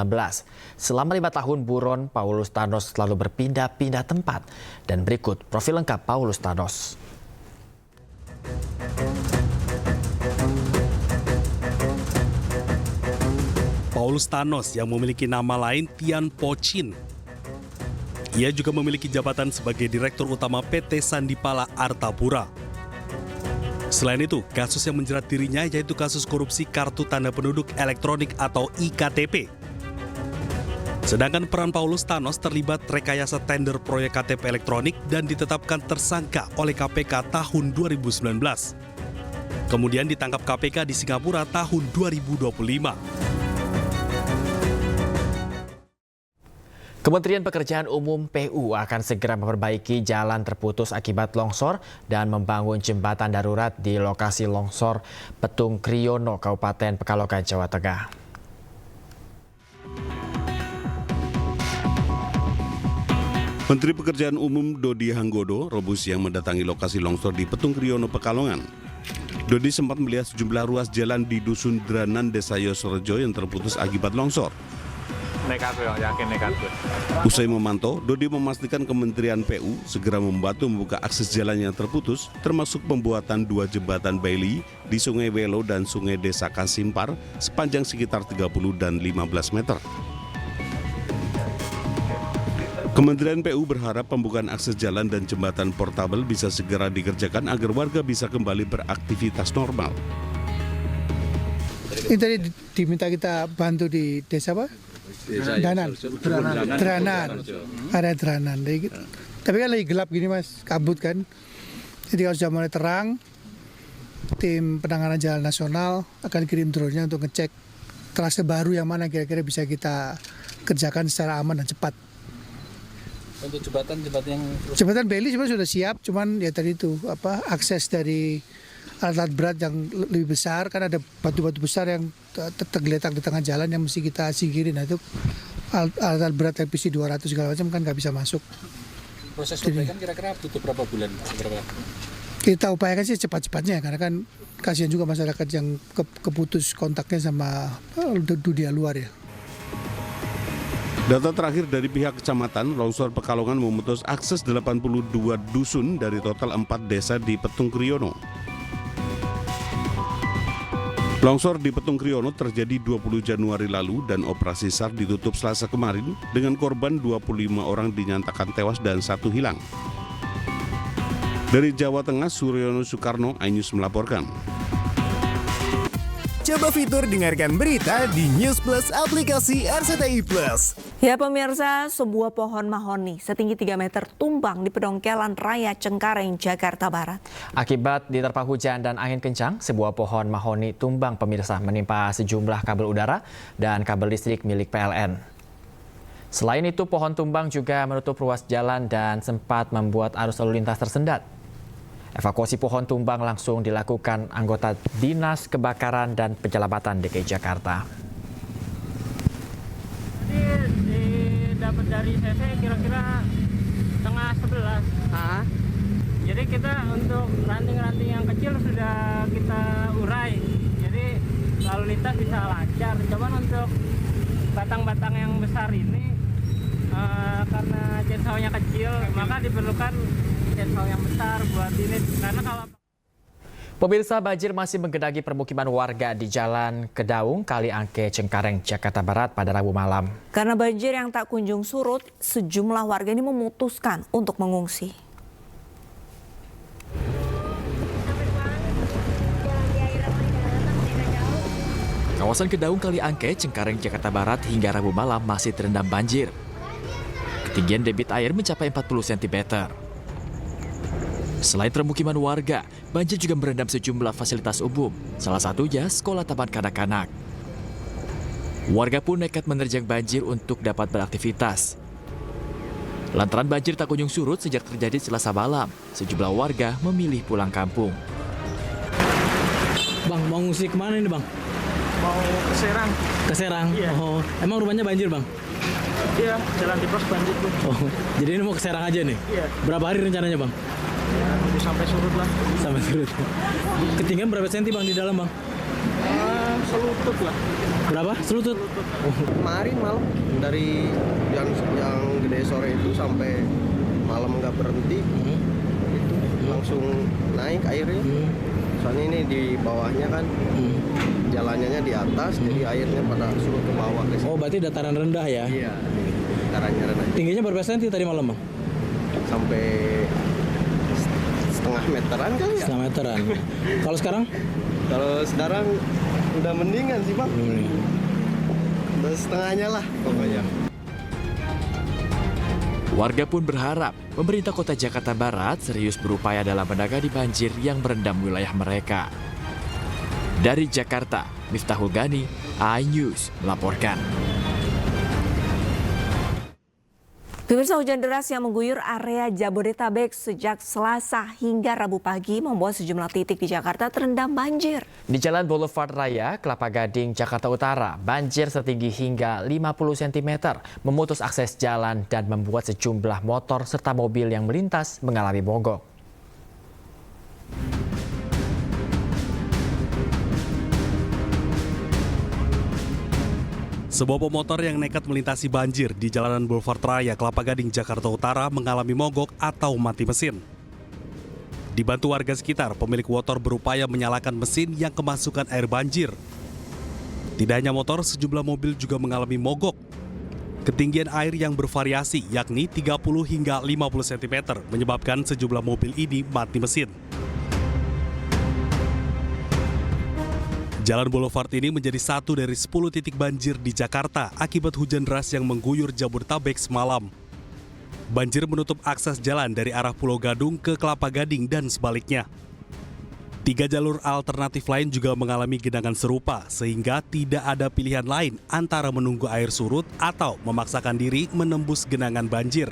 Selama 5 tahun buron, Paulus Thanos selalu berpindah-pindah tempat. Dan berikut profil lengkap Paulus Thanos. Paulus Thanos yang memiliki nama lain Tien Po Chin. Ia juga memiliki jabatan sebagai Direktur Utama PT Sandipala Arta Putra. Selain itu, kasus yang menjerat dirinya yaitu kasus korupsi Kartu Tanda Penduduk Elektronik atau IKTP. Sedangkan peran Paulus Thanos terlibat rekayasa tender proyek KTP elektronik dan ditetapkan tersangka oleh KPK tahun 2019. Kemudian ditangkap KPK di Singapura tahun 2025. Kementerian Pekerjaan Umum PU akan segera memperbaiki jalan terputus akibat longsor dan membangun jembatan darurat di lokasi longsor Petung Kriono, Kabupaten Pekalongan, Jawa Tengah. Menteri Pekerjaan Umum Dodi Hanggodo Rabu siang mendatangi lokasi longsor di Petung Kriono, Pekalongan. Dodi sempat melihat sejumlah ruas jalan di Dusun Dranan, Desa Yosorejo yang terputus akibat longsor. Usai memantau, Dodi memastikan Kementerian PU segera membantu membuka akses jalan yang terputus, termasuk pembuatan 2 jembatan Bailey di Sungai Welo dan Sungai Desa Kasimpar sepanjang sekitar 30 dan 15 meter. Kementerian PU berharap pembukaan akses jalan dan jembatan portabel bisa segera dikerjakan agar warga bisa kembali beraktivitas normal. Ini tadi diminta kita bantu di desa apa? Dranan. Ada Dranan. Tapi kan lagi gelap gini Mas, kabut kan. Jadi kalau sudah mulai terang, tim penanganan jalan nasional akan kirim drone-nya untuk ngecek trase baru yang mana kira-kira bisa kita kerjakan secara aman dan cepat. Untuk jembatan Bailey sebenarnya sudah siap, cuman ya tadi itu akses dari alat berat yang lebih besar, kan ada batu-batu besar yang tergeletak di tengah jalan yang mesti kita singkirin. Nah itu alat berat LPC 200 segala macam kan nggak bisa masuk. Proses perbaikan kira-kira butuh berapa bulan? Kita upayakan sih cepat-cepatnya, karena kan kasihan juga masyarakat yang keputus kontaknya sama dunia luar ya. Data terakhir dari pihak kecamatan, longsor Pekalongan memutus akses 82 dusun dari total 4 desa di Petung Kriono. Longsor di Petung Kriono terjadi 20 Januari lalu dan operasi SAR ditutup Selasa kemarin dengan korban 25 orang dinyatakan tewas dan 1 hilang. Dari Jawa Tengah, Suryono Soekarno, iNews melaporkan. Coba fitur dengarkan berita di News Plus aplikasi RCTI Plus. Ya pemirsa, sebuah pohon mahoni setinggi 3 meter tumbang di Pedongkelan Raya Cengkareng, Jakarta Barat. Akibat diterpa hujan dan angin kencang, sebuah pohon mahoni tumbang pemirsa menimpa sejumlah kabel udara dan kabel listrik milik PLN. Selain itu, pohon tumbang juga menutup ruas jalan dan sempat membuat arus lalu lintas tersendat. Evakuasi pohon tumbang langsung dilakukan anggota Dinas Kebakaran dan Penyelamatan DKI Jakarta. Jadi dapat dari CC kira-kira 10:30. Jadi kita untuk ranting-ranting yang kecil sudah kita urai. Jadi lalu lintas bisa lancar. Cuman untuk batang-batang yang besar ini karena chainsaw-nya kecil, maka diperlukan chainsaw yang besar buat ini. Karena kalau Pemirsa, banjir masih menggenangi permukiman warga di Jalan Kedaung, Kaliangke, Cengkareng, Jakarta Barat pada Rabu malam. Karena banjir yang tak kunjung surut, sejumlah warga ini memutuskan untuk mengungsi. Kawasan Kedaung, Kaliangke, Cengkareng, Jakarta Barat hingga Rabu malam masih terendam banjir. Ketinggian debit air mencapai 40 cm. Selain permukiman warga, banjir juga merendam sejumlah fasilitas umum, salah satunya sekolah taman kanak-kanak. Warga pun nekat menerjang banjir untuk dapat beraktivitas. Lantaran banjir tak kunjung surut sejak terjadi Selasa malam, sejumlah warga memilih pulang kampung. Bang, mau ngungsi kemana ini, Bang? Mau ke Serang. Ke Serang? Iya. Oh, emang rumahnya banjir, Bang? Iya, jalan di pos banjir tuh. Oh, jadi ini mau ke Serang aja nih? Iya. Berapa hari rencananya, Bang? Ya, nunggu sampai surut lah. Sampai surut. Ketinggian berapa senti, Bang, di dalam, Bang? Selutut lah. Berapa? Selutut? Oh. Kemarin malam dari yang gede sore itu sampai malam nggak berhenti, itu langsung naik airnya. Soalnya ini di bawahnya kan jalannya di atas, jadi airnya pada surut ke bawah. Oh, berarti dataran rendah ya? Iya, datarannya rendah. Tingginya berapa senti tadi malam, Bang? Sampai setengah meteran kali ya? Setengah meteran. Kalau sekarang? Kalau sekarang udah mendingan sih, Bang. Udah setengahnya lah pokoknya. Warga pun berharap pemerintah kota Jakarta Barat serius berupaya dalam menangani banjir yang merendam wilayah mereka. Dari Jakarta, Miftahul Gani, iNews melaporkan. Pemirsa, hujan deras yang mengguyur area Jabodetabek sejak Selasa hingga Rabu pagi membuat sejumlah titik di Jakarta terendam banjir. Di Jalan Boulevard Raya, Kelapa Gading, Jakarta Utara, banjir setinggi hingga 50 cm memutus akses jalan dan membuat sejumlah motor serta mobil yang melintas mengalami mogok. Sebuah pemotor yang nekat melintasi banjir di Jalanan Boulevard Raya, Kelapa Gading, Jakarta Utara mengalami mogok atau mati mesin. Dibantu warga sekitar, pemilik motor berupaya menyalakan mesin yang kemasukan air banjir. Tidak hanya motor, sejumlah mobil juga mengalami mogok. Ketinggian air yang bervariasi, yakni 30 hingga 50 cm, menyebabkan sejumlah mobil ini mati mesin. Jalan Boulevard ini menjadi satu dari 10 titik banjir di Jakarta akibat hujan deras yang mengguyur Jabodetabek semalam. Banjir menutup akses jalan dari arah Pulau Gadung ke Kelapa Gading dan sebaliknya. 3 jalur alternatif lain juga mengalami genangan serupa, sehingga tidak ada pilihan lain antara menunggu air surut atau memaksakan diri menembus genangan banjir.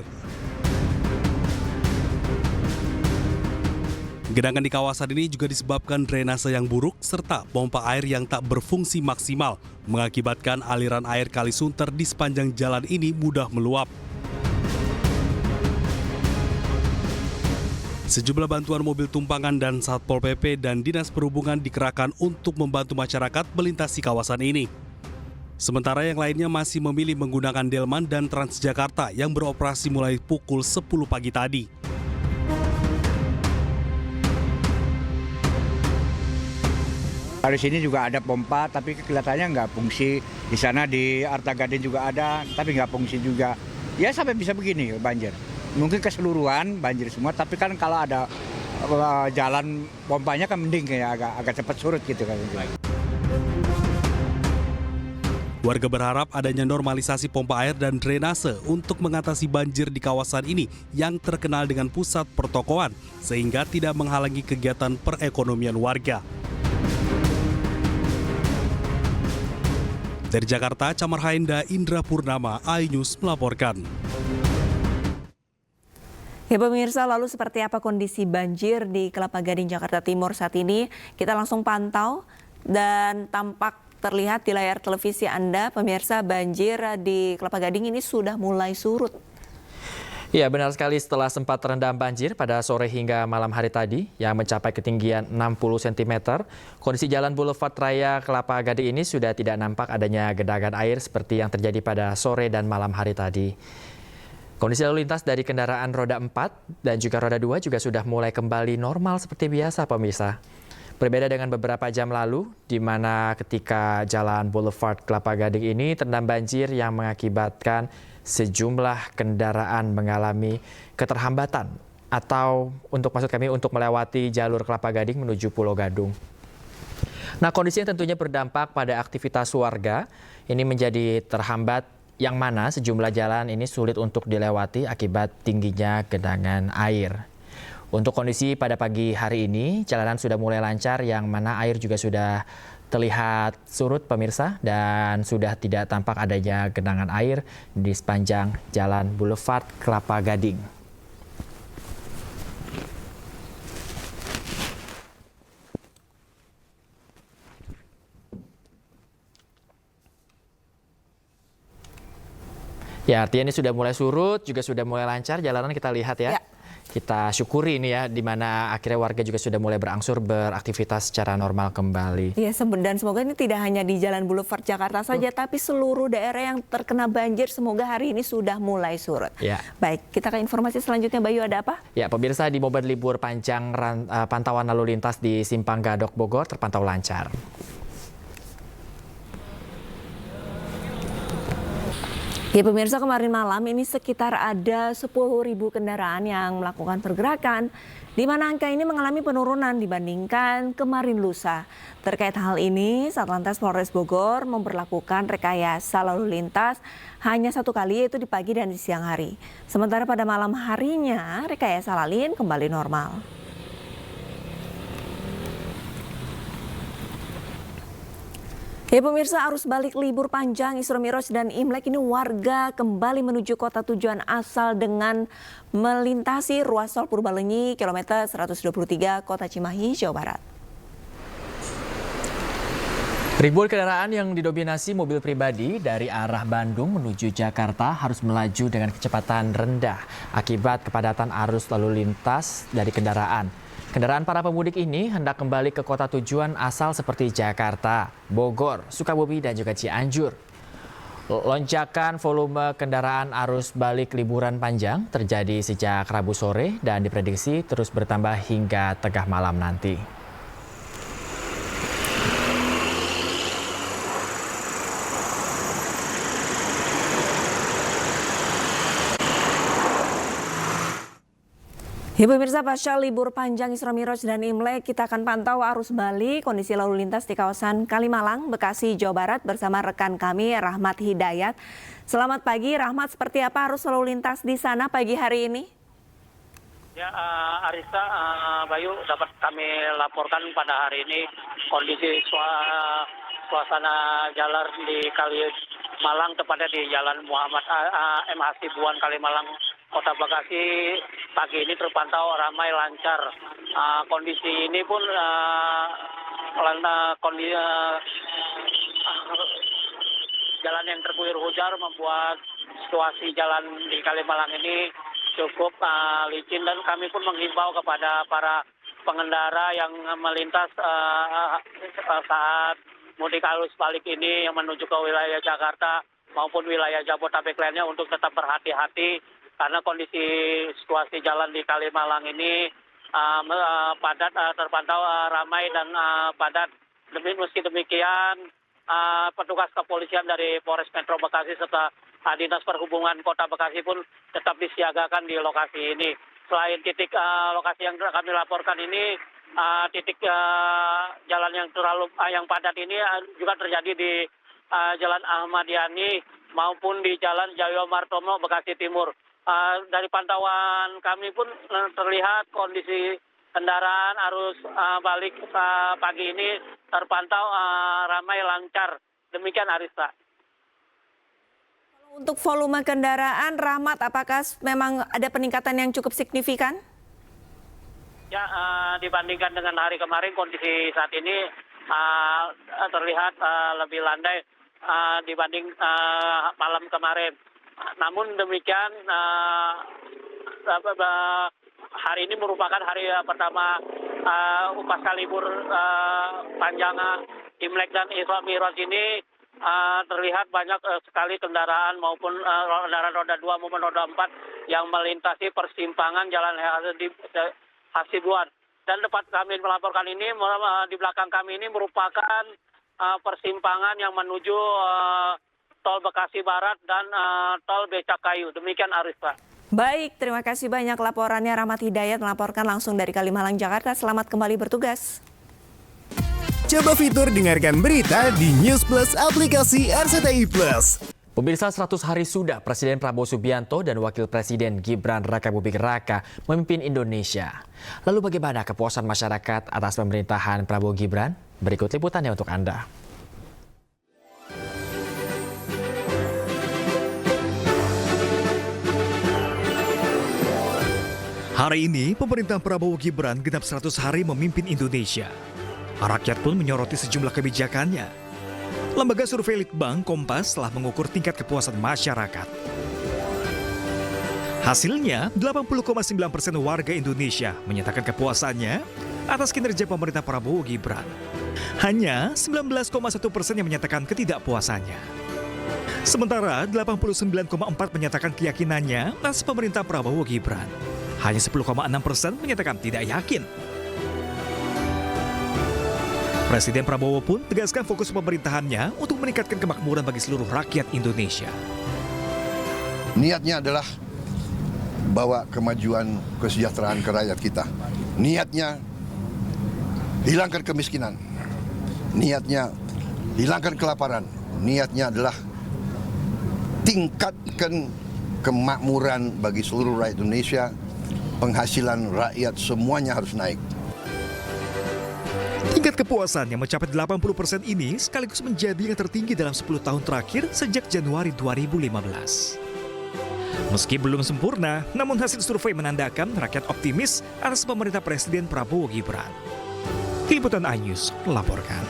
Genangan di kawasan ini juga disebabkan drainase yang buruk serta pompa air yang tak berfungsi maksimal, mengakibatkan aliran air Kali Sunter di sepanjang jalan ini mudah meluap. Sejumlah bantuan mobil tumpangan dan Satpol PP dan Dinas Perhubungan dikerahkan untuk membantu masyarakat melintasi kawasan ini. Sementara yang lainnya masih memilih menggunakan Delman dan Transjakarta yang beroperasi mulai pukul 10 pagi tadi. Di sini juga ada pompa, tapi kelihatannya nggak fungsi. Di sana di Arta Gading juga ada, tapi nggak fungsi juga. Ya sampai bisa begini banjir. Mungkin keseluruhan banjir semua, tapi kan kalau ada jalan pompanya kan mending kayak agak cepat surut gitu kan. Warga berharap adanya normalisasi pompa air dan drainase untuk mengatasi banjir di kawasan ini yang terkenal dengan pusat pertokoan, sehingga tidak menghalangi kegiatan perekonomian warga. Dari Jakarta, Camar Hainda, Indra Purnama, iNews melaporkan. Ya pemirsa, lalu seperti apa kondisi banjir di Kelapa Gading, Jakarta Timur saat ini? Kita langsung pantau dan tampak terlihat di layar televisi Anda, pemirsa, banjir di Kelapa Gading ini sudah mulai surut. Ya, benar sekali, setelah sempat terendam banjir pada sore hingga malam hari tadi yang mencapai ketinggian 60 cm, kondisi Jalan Boulevard Raya Kelapa Gading ini sudah tidak nampak adanya genangan air seperti yang terjadi pada sore dan malam hari tadi. Kondisi lalu lintas dari kendaraan roda 4 dan juga roda 2 juga sudah mulai kembali normal seperti biasa, pemirsa. Berbeda dengan beberapa jam lalu, di mana ketika Jalan Boulevard Kelapa Gading ini terendam banjir yang mengakibatkan sejumlah kendaraan mengalami keterhambatan atau untuk melewati jalur Kelapa Gading menuju Pulau Gadung. Nah, kondisi yang tentunya berdampak pada aktivitas warga ini menjadi terhambat, yang mana sejumlah jalan ini sulit untuk dilewati akibat tingginya genangan air. Untuk kondisi pada pagi hari ini, jalanan sudah mulai lancar, yang mana air juga sudah terlihat surut pemirsa, dan sudah tidak tampak adanya genangan air di sepanjang Jalan Boulevard Kelapa Gading. Ya, artinya ini sudah mulai surut, juga sudah mulai lancar jalanan, kita lihat ya. Kita syukuri ini ya, di mana akhirnya warga juga sudah mulai berangsur beraktivitas secara normal kembali. Iya, dan semoga ini tidak hanya di Jalan Boulevard Jakarta saja, tapi seluruh daerah yang terkena banjir semoga hari ini sudah mulai surut. Ya. Baik, kita ke informasi selanjutnya. Bayu, ada apa? Ya, pemirsa, di momen libur panjang pantauan lalu lintas di Simpang Gadok Bogor terpantau lancar. Ya pemirsa, kemarin malam ini sekitar ada 10.000 kendaraan yang melakukan pergerakan, di mana angka ini mengalami penurunan dibandingkan kemarin lusa. Terkait hal ini, Satlantas Polres Bogor memberlakukan rekayasa lalu lintas hanya satu kali, yaitu di pagi dan di siang hari. Sementara pada malam harinya, rekayasa lalin kembali normal. Ya pemirsa, arus balik libur panjang Isra Mi'raj dan Imlek ini warga kembali menuju kota tujuan asal dengan melintasi ruas tol Purbalenyi kilometer 123 Kota Cimahi, Jawa Barat. Ribuan kendaraan yang didominasi mobil pribadi dari arah Bandung menuju Jakarta harus melaju dengan kecepatan rendah akibat kepadatan arus lalu lintas dari kendaraan. Kendaraan para pemudik ini hendak kembali ke kota tujuan asal seperti Jakarta, Bogor, Sukabumi, dan juga Cianjur. Lonjakan volume kendaraan arus balik liburan panjang terjadi sejak Rabu sore dan diprediksi terus bertambah hingga tengah malam nanti. Ya pemirsa, pasca libur panjang Isra Mi'raj dan Imlek, kita akan pantau arus balik kondisi lalu lintas di kawasan Kalimalang, Bekasi, Jawa Barat bersama rekan kami Rahmat Hidayat. Selamat pagi Rahmat, seperti apa arus lalu lintas di sana pagi hari ini? Ya Arisa, Bayu, dapat kami laporkan pada hari ini kondisi suasana jalan di Kalimalang, tepatnya di Jalan Muhammad M. Hasibuan Kalimalang, Kota Bekasi, pagi ini terpantau ramai lancar. Kondisi ini pun jalan yang terguyur hujan membuat situasi jalan di Kalimalang ini cukup licin, dan kami pun menghimbau kepada para pengendara yang melintas saat mudik arus balik ini yang menuju ke wilayah Jakarta maupun wilayah Jabodetabek lainnya untuk tetap berhati-hati, karena kondisi situasi jalan di Kalimalang ini padat, terpantau ramai dan padat. Meski demikian, petugas kepolisian dari Polres Metro Bekasi serta Dinas Perhubungan Kota Bekasi pun tetap disiagakan di lokasi ini. Selain titik lokasi yang kami laporkan ini, titik jalan yang padat ini juga terjadi di Jalan Ahmad Yani maupun di Jalan Jayo Martomo, Bekasi Timur. Dari pantauan kami pun terlihat kondisi kendaraan arus balik pagi ini terpantau ramai lancar. Demikian Arista. Untuk volume kendaraan, Rahmat, apakah memang ada peningkatan yang cukup signifikan? Ya, dibandingkan dengan hari kemarin, kondisi saat ini terlihat lebih landai dibanding malam kemarin. Namun demikian, hari ini merupakan hari pertama pasca libur panjang Imlek dan Isra Mi'raj ini. Terlihat banyak sekali kendaraan maupun kendaraan roda 2 maupun roda 4 yang melintasi persimpangan Jalan Hasibuan. Dan tempat kami melaporkan ini, di belakang kami ini merupakan persimpangan yang menuju tol Bekasi Barat dan tol Becakayu. Demikian Arif, Pak. Baik, terima kasih banyak laporannya. Rahmat Hidayat melaporkan langsung dari Kalimalang, Jakarta. Selamat kembali bertugas. Coba fitur dengarkan berita di News Plus aplikasi RCTI Plus. Pemirsa, 100 hari sudah Presiden Prabowo Subianto dan Wakil Presiden Gibran Raka Buming Raka memimpin Indonesia. Lalu bagaimana kepuasan masyarakat atas pemerintahan Prabowo Gibran? Berikut liputannya untuk Anda. Hari ini, pemerintah Prabowo Gibran genap 100 hari memimpin Indonesia. Rakyat pun menyoroti sejumlah kebijakannya. Lembaga survei Litbang Kompas telah mengukur tingkat kepuasan masyarakat. Hasilnya, 80,9% warga Indonesia menyatakan kepuasannya atas kinerja pemerintah Prabowo Gibran. Hanya 19,1% yang menyatakan ketidakpuasannya. Sementara 89,4% menyatakan keyakinannya atas pemerintah Prabowo Gibran. Hanya 10,6% menyatakan tidak yakin. Presiden Prabowo pun tegaskan fokus pemerintahannya untuk meningkatkan kemakmuran bagi seluruh rakyat Indonesia. Niatnya adalah bawa kemajuan kesejahteraan ke rakyat kita. Niatnya hilangkan kemiskinan. Niatnya hilangkan kelaparan. Niatnya adalah tingkatkan kemakmuran bagi seluruh rakyat Indonesia. Penghasilan rakyat semuanya harus naik. Tingkat kepuasan yang mencapai 80% ini sekaligus menjadi yang tertinggi dalam 10 tahun terakhir sejak Januari 2015. Meski belum sempurna, namun hasil survei menandakan rakyat optimis atas pemerintah Presiden Prabowo Gibran. Tim Liputan iNews melaporkan.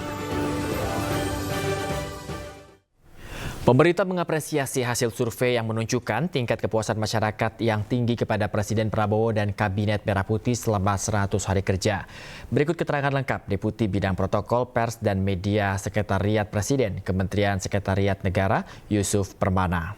Pemerintah mengapresiasi hasil survei yang menunjukkan tingkat kepuasan masyarakat yang tinggi kepada Presiden Prabowo dan Kabinet Merah Putih selama 100 hari kerja. Berikut keterangan lengkap Deputi Bidang Protokol Pers dan Media Sekretariat Presiden, Kementerian Sekretariat Negara, Yusuf Permana.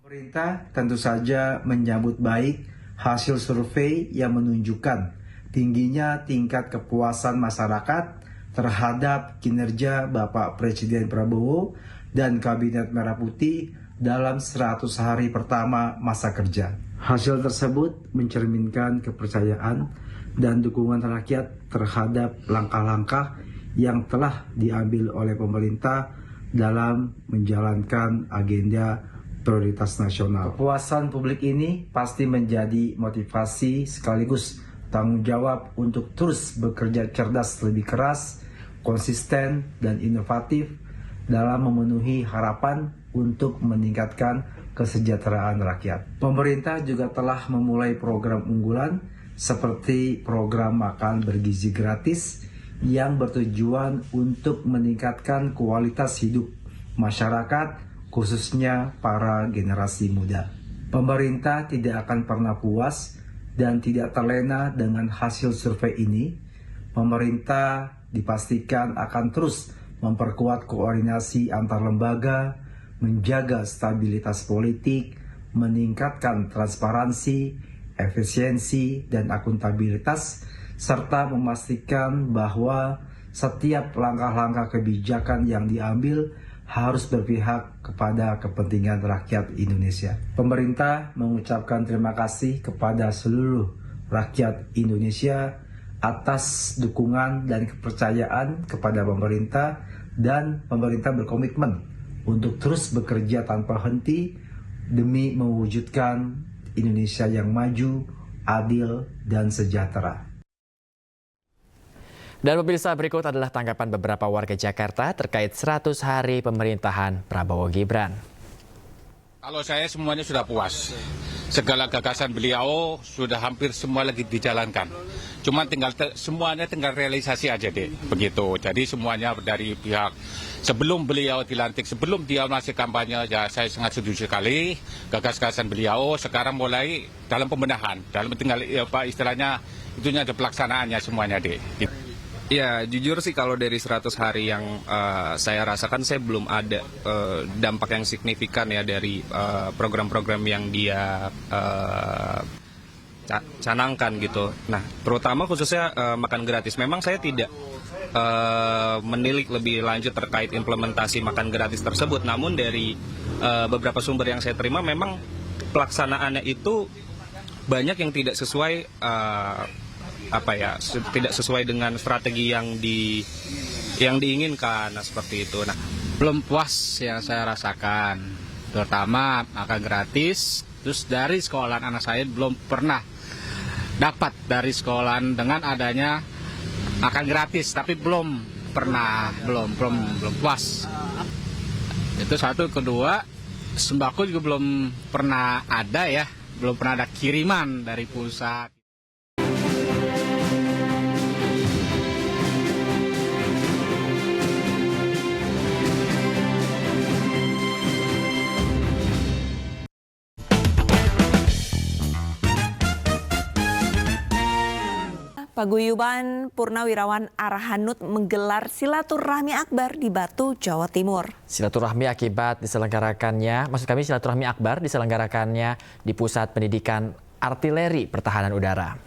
Pemerintah tentu saja menyambut baik hasil survei yang menunjukkan tingginya tingkat kepuasan masyarakat terhadap kinerja Bapak Presiden Prabowo dan Kabinet Merah Putih dalam 100 hari pertama masa kerja. Hasil tersebut mencerminkan kepercayaan dan dukungan rakyat terhadap langkah-langkah yang telah diambil oleh pemerintah dalam menjalankan agenda prioritas nasional. Kepuasan publik ini pasti menjadi motivasi sekaligus tanggung jawab untuk terus bekerja cerdas, lebih keras, konsisten, dan inovatif dalam memenuhi harapan untuk meningkatkan kesejahteraan rakyat. Pemerintah juga telah memulai program unggulan seperti program makan bergizi gratis yang bertujuan untuk meningkatkan kualitas hidup masyarakat, khususnya para generasi muda. Pemerintah tidak akan pernah puas dan tidak terlena dengan hasil survei ini. Pemerintah dipastikan akan terus memperkuat koordinasi antar lembaga, menjaga stabilitas politik, meningkatkan transparansi, efisiensi, dan akuntabilitas, serta memastikan bahwa setiap langkah-langkah kebijakan yang diambil harus berpihak kepada kepentingan rakyat Indonesia. Pemerintah mengucapkan terima kasih kepada seluruh rakyat Indonesia atas dukungan dan kepercayaan kepada pemerintah, dan pemerintah berkomitmen untuk terus bekerja tanpa henti demi mewujudkan Indonesia yang maju, adil, dan sejahtera. Dan pemirsa, berikut adalah tanggapan beberapa warga Jakarta terkait 100 hari pemerintahan Prabowo Gibran. Kalau saya semuanya sudah puas. Segala gagasan beliau sudah hampir semua lagi dijalankan. Cuma semuanya tinggal realisasi aja deh, begitu. Jadi semuanya dari pihak sebelum beliau dilantik, sebelum dia masih kampanye, ya saya sangat setuju sekali gagasan beliau. Sekarang mulai dalam pembenahan, dalam tinggal apa istilahnya itunya ada pelaksanaannya semuanya deh. Ya, jujur sih kalau dari 100 hari yang saya rasakan, saya belum ada dampak yang signifikan ya dari program-program yang dia canangkan gitu. Nah, terutama khususnya makan gratis. Memang saya tidak menilik lebih lanjut terkait implementasi makan gratis tersebut. Namun dari beberapa sumber yang saya terima, memang pelaksanaannya itu banyak yang tidak sesuai tidak sesuai dengan strategi yang diinginkan. Nah, seperti itu. Nah, belum puas yang saya rasakan, terutama makan gratis. Terus dari sekolahan anak saya belum pernah dapat dari sekolahan dengan adanya makan gratis, tapi belum puas. Itu satu. Kedua, sembako juga belum pernah ada ya, belum pernah ada kiriman dari pusat. Paguyuban Purnawirawan Arhanut menggelar silaturahmi akbar di Batu, Jawa Timur. Silaturahmi akbar diselenggarakannya di Pusat Pendidikan Artileri Pertahanan Udara.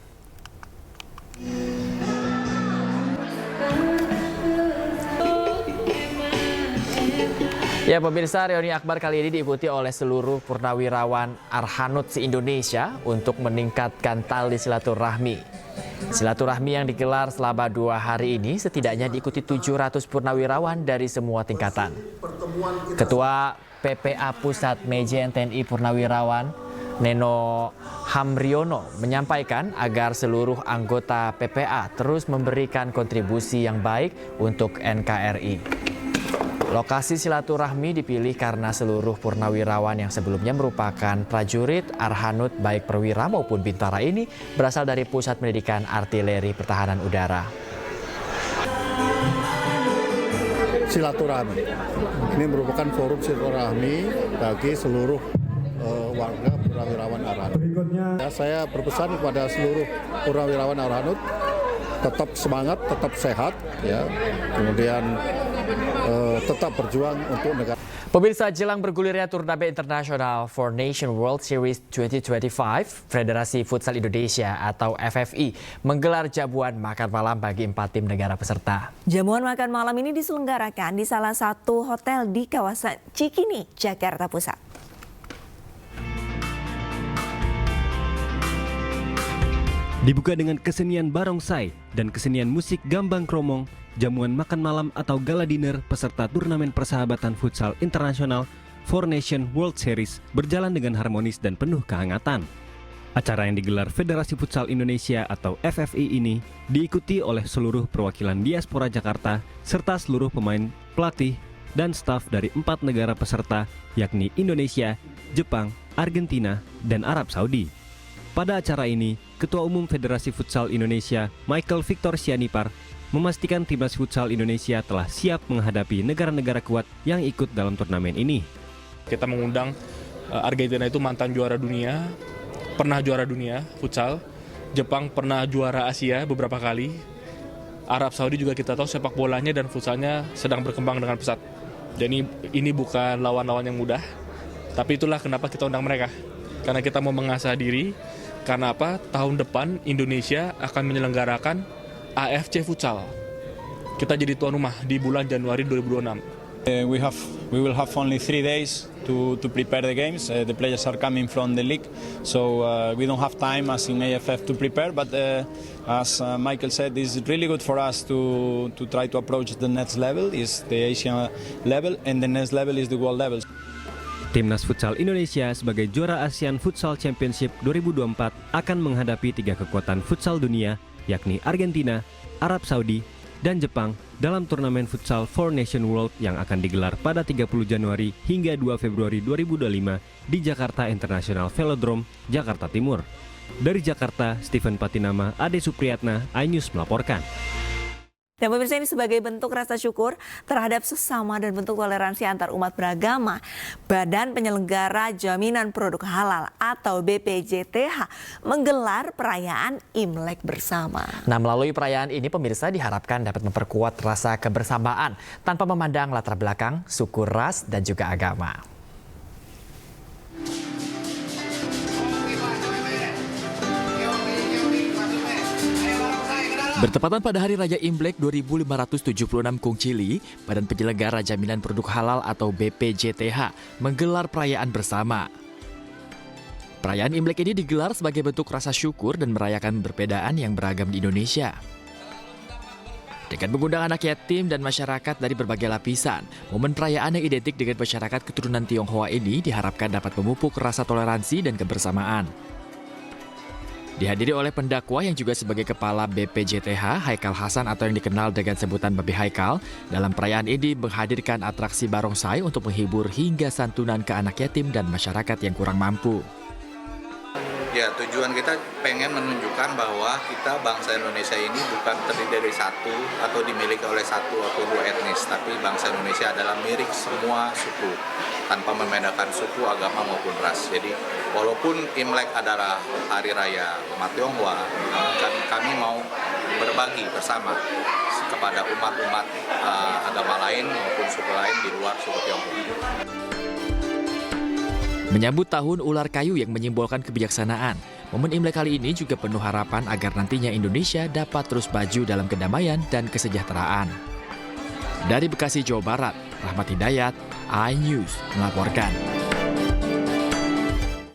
Ya pemirsa, reuni akbar kali ini diikuti oleh seluruh purnawirawan Arhanut se-Indonesia untuk meningkatkan tali silaturahmi. Silaturahmi yang digelar selama 2 hari ini setidaknya diikuti 700 purnawirawan dari semua tingkatan. Ketua PPA Pusat Mejen TNI Purnawirawan Neno Hamriono menyampaikan agar seluruh anggota PPA terus memberikan kontribusi yang baik untuk NKRI. Lokasi silaturahmi dipilih karena seluruh purnawirawan yang sebelumnya merupakan prajurit Arhanut baik perwira maupun bintara ini berasal dari Pusat Pendidikan Artileri Pertahanan Udara. Silaturahmi ini merupakan forum silaturahmi bagi seluruh warga purnawirawan Arhanut. Saya berpesan kepada seluruh purnawirawan Arhanut tetap semangat, tetap sehat, ya. Kemudian tetap berjuang untuk negara. Pemirsa, jelang bergulirnya turnamen internasional Four Nation World Series 2025, Federasi Futsal Indonesia atau FFI menggelar jamuan makan malam bagi 4 tim negara peserta. Jamuan makan malam ini diselenggarakan di salah satu hotel di kawasan Cikini, Jakarta Pusat. Dibuka dengan kesenian barongsai dan kesenian musik gambang kromong, jamuan makan malam atau gala dinner peserta turnamen persahabatan futsal internasional Four Nation World Series berjalan dengan harmonis dan penuh kehangatan. Acara yang digelar Federasi Futsal Indonesia atau FFI ini diikuti oleh seluruh perwakilan diaspora Jakarta serta seluruh pemain, pelatih, dan staf dari 4 negara peserta yakni Indonesia, Jepang, Argentina, dan Arab Saudi. Pada acara ini, Ketua Umum Federasi Futsal Indonesia, Michael Victor Sianipar, memastikan timnas futsal Indonesia telah siap menghadapi negara-negara kuat yang ikut dalam turnamen ini. Kita mengundang Argentina, itu mantan juara dunia, pernah juara dunia futsal. Jepang pernah juara Asia beberapa kali. Arab Saudi juga kita tahu sepak bolanya dan futsalnya sedang berkembang dengan pesat. Jadi ini bukan lawan-lawan yang mudah, tapi itulah kenapa kita undang mereka. Karena kita mau mengasah diri, karena apa? Tahun depan Indonesia akan menyelenggarakan AFC Futsal. Kita jadi tuan rumah di bulan Januari 2026. We will have only 3 days to prepare the games. The players are coming from the league, so we don't have time as in AFF to prepare. But as Michael said, it's really good for us to try to approach the next level, is the Asian level, and the next level is the world level. Timnas Futsal Indonesia sebagai juara ASEAN Futsal Championship 2024 akan menghadapi 3 kekuatan futsal dunia, yakni Argentina, Arab Saudi, dan Jepang dalam turnamen futsal Four Nation World yang akan digelar pada 30 Januari hingga 2 Februari 2025 di Jakarta International Velodrome, Jakarta Timur. Dari Jakarta, Steven Patinama, Ade Supriyatna, iNews melaporkan. Dan pemirsa, ini sebagai bentuk rasa syukur terhadap sesama dan bentuk toleransi antar umat beragama, Badan Penyelenggara Jaminan Produk Halal atau BPJTH menggelar perayaan Imlek bersama. Nah, melalui perayaan ini pemirsa diharapkan dapat memperkuat rasa kebersamaan tanpa memandang latar belakang, suku, ras, dan juga agama. Bertepatan pada Hari Raya Imlek 2576 Kung Chili, Badan Penyelenggara Jaminan Produk Halal atau BPJTH menggelar perayaan bersama. Perayaan Imlek ini digelar sebagai bentuk rasa syukur dan merayakan perbedaan yang beragam di Indonesia. Dengan mengundang anak yatim dan masyarakat dari berbagai lapisan, momen perayaan yang identik dengan masyarakat keturunan Tionghoa ini diharapkan dapat memupuk rasa toleransi dan kebersamaan. Dihadiri oleh pendakwa yang juga sebagai kepala BPJTH, Haikal Hasan atau yang dikenal dengan sebutan Babi Haikal, dalam perayaan ini menghadirkan atraksi barongsai untuk menghibur hingga santunan ke anak yatim dan masyarakat yang kurang mampu. Ya, tujuan kita pengen menunjukkan bahwa kita bangsa Indonesia ini bukan terdiri dari satu atau dimiliki oleh satu atau dua etnis, tapi bangsa Indonesia adalah milik semua suku, tanpa membedakan suku, agama maupun ras. Jadi, walaupun Imlek adalah hari raya umat Tionghoa, kami mau berbagi bersama kepada umat-umat agama lain maupun suku lain di luar suku Tionghoa. Menyambut tahun ular kayu yang menyimbolkan kebijaksanaan, momen Imlek kali ini juga penuh harapan agar nantinya Indonesia dapat terus maju dalam kedamaian dan kesejahteraan. Dari Bekasi, Jawa Barat, Rahmat Hidayat, iNews melaporkan.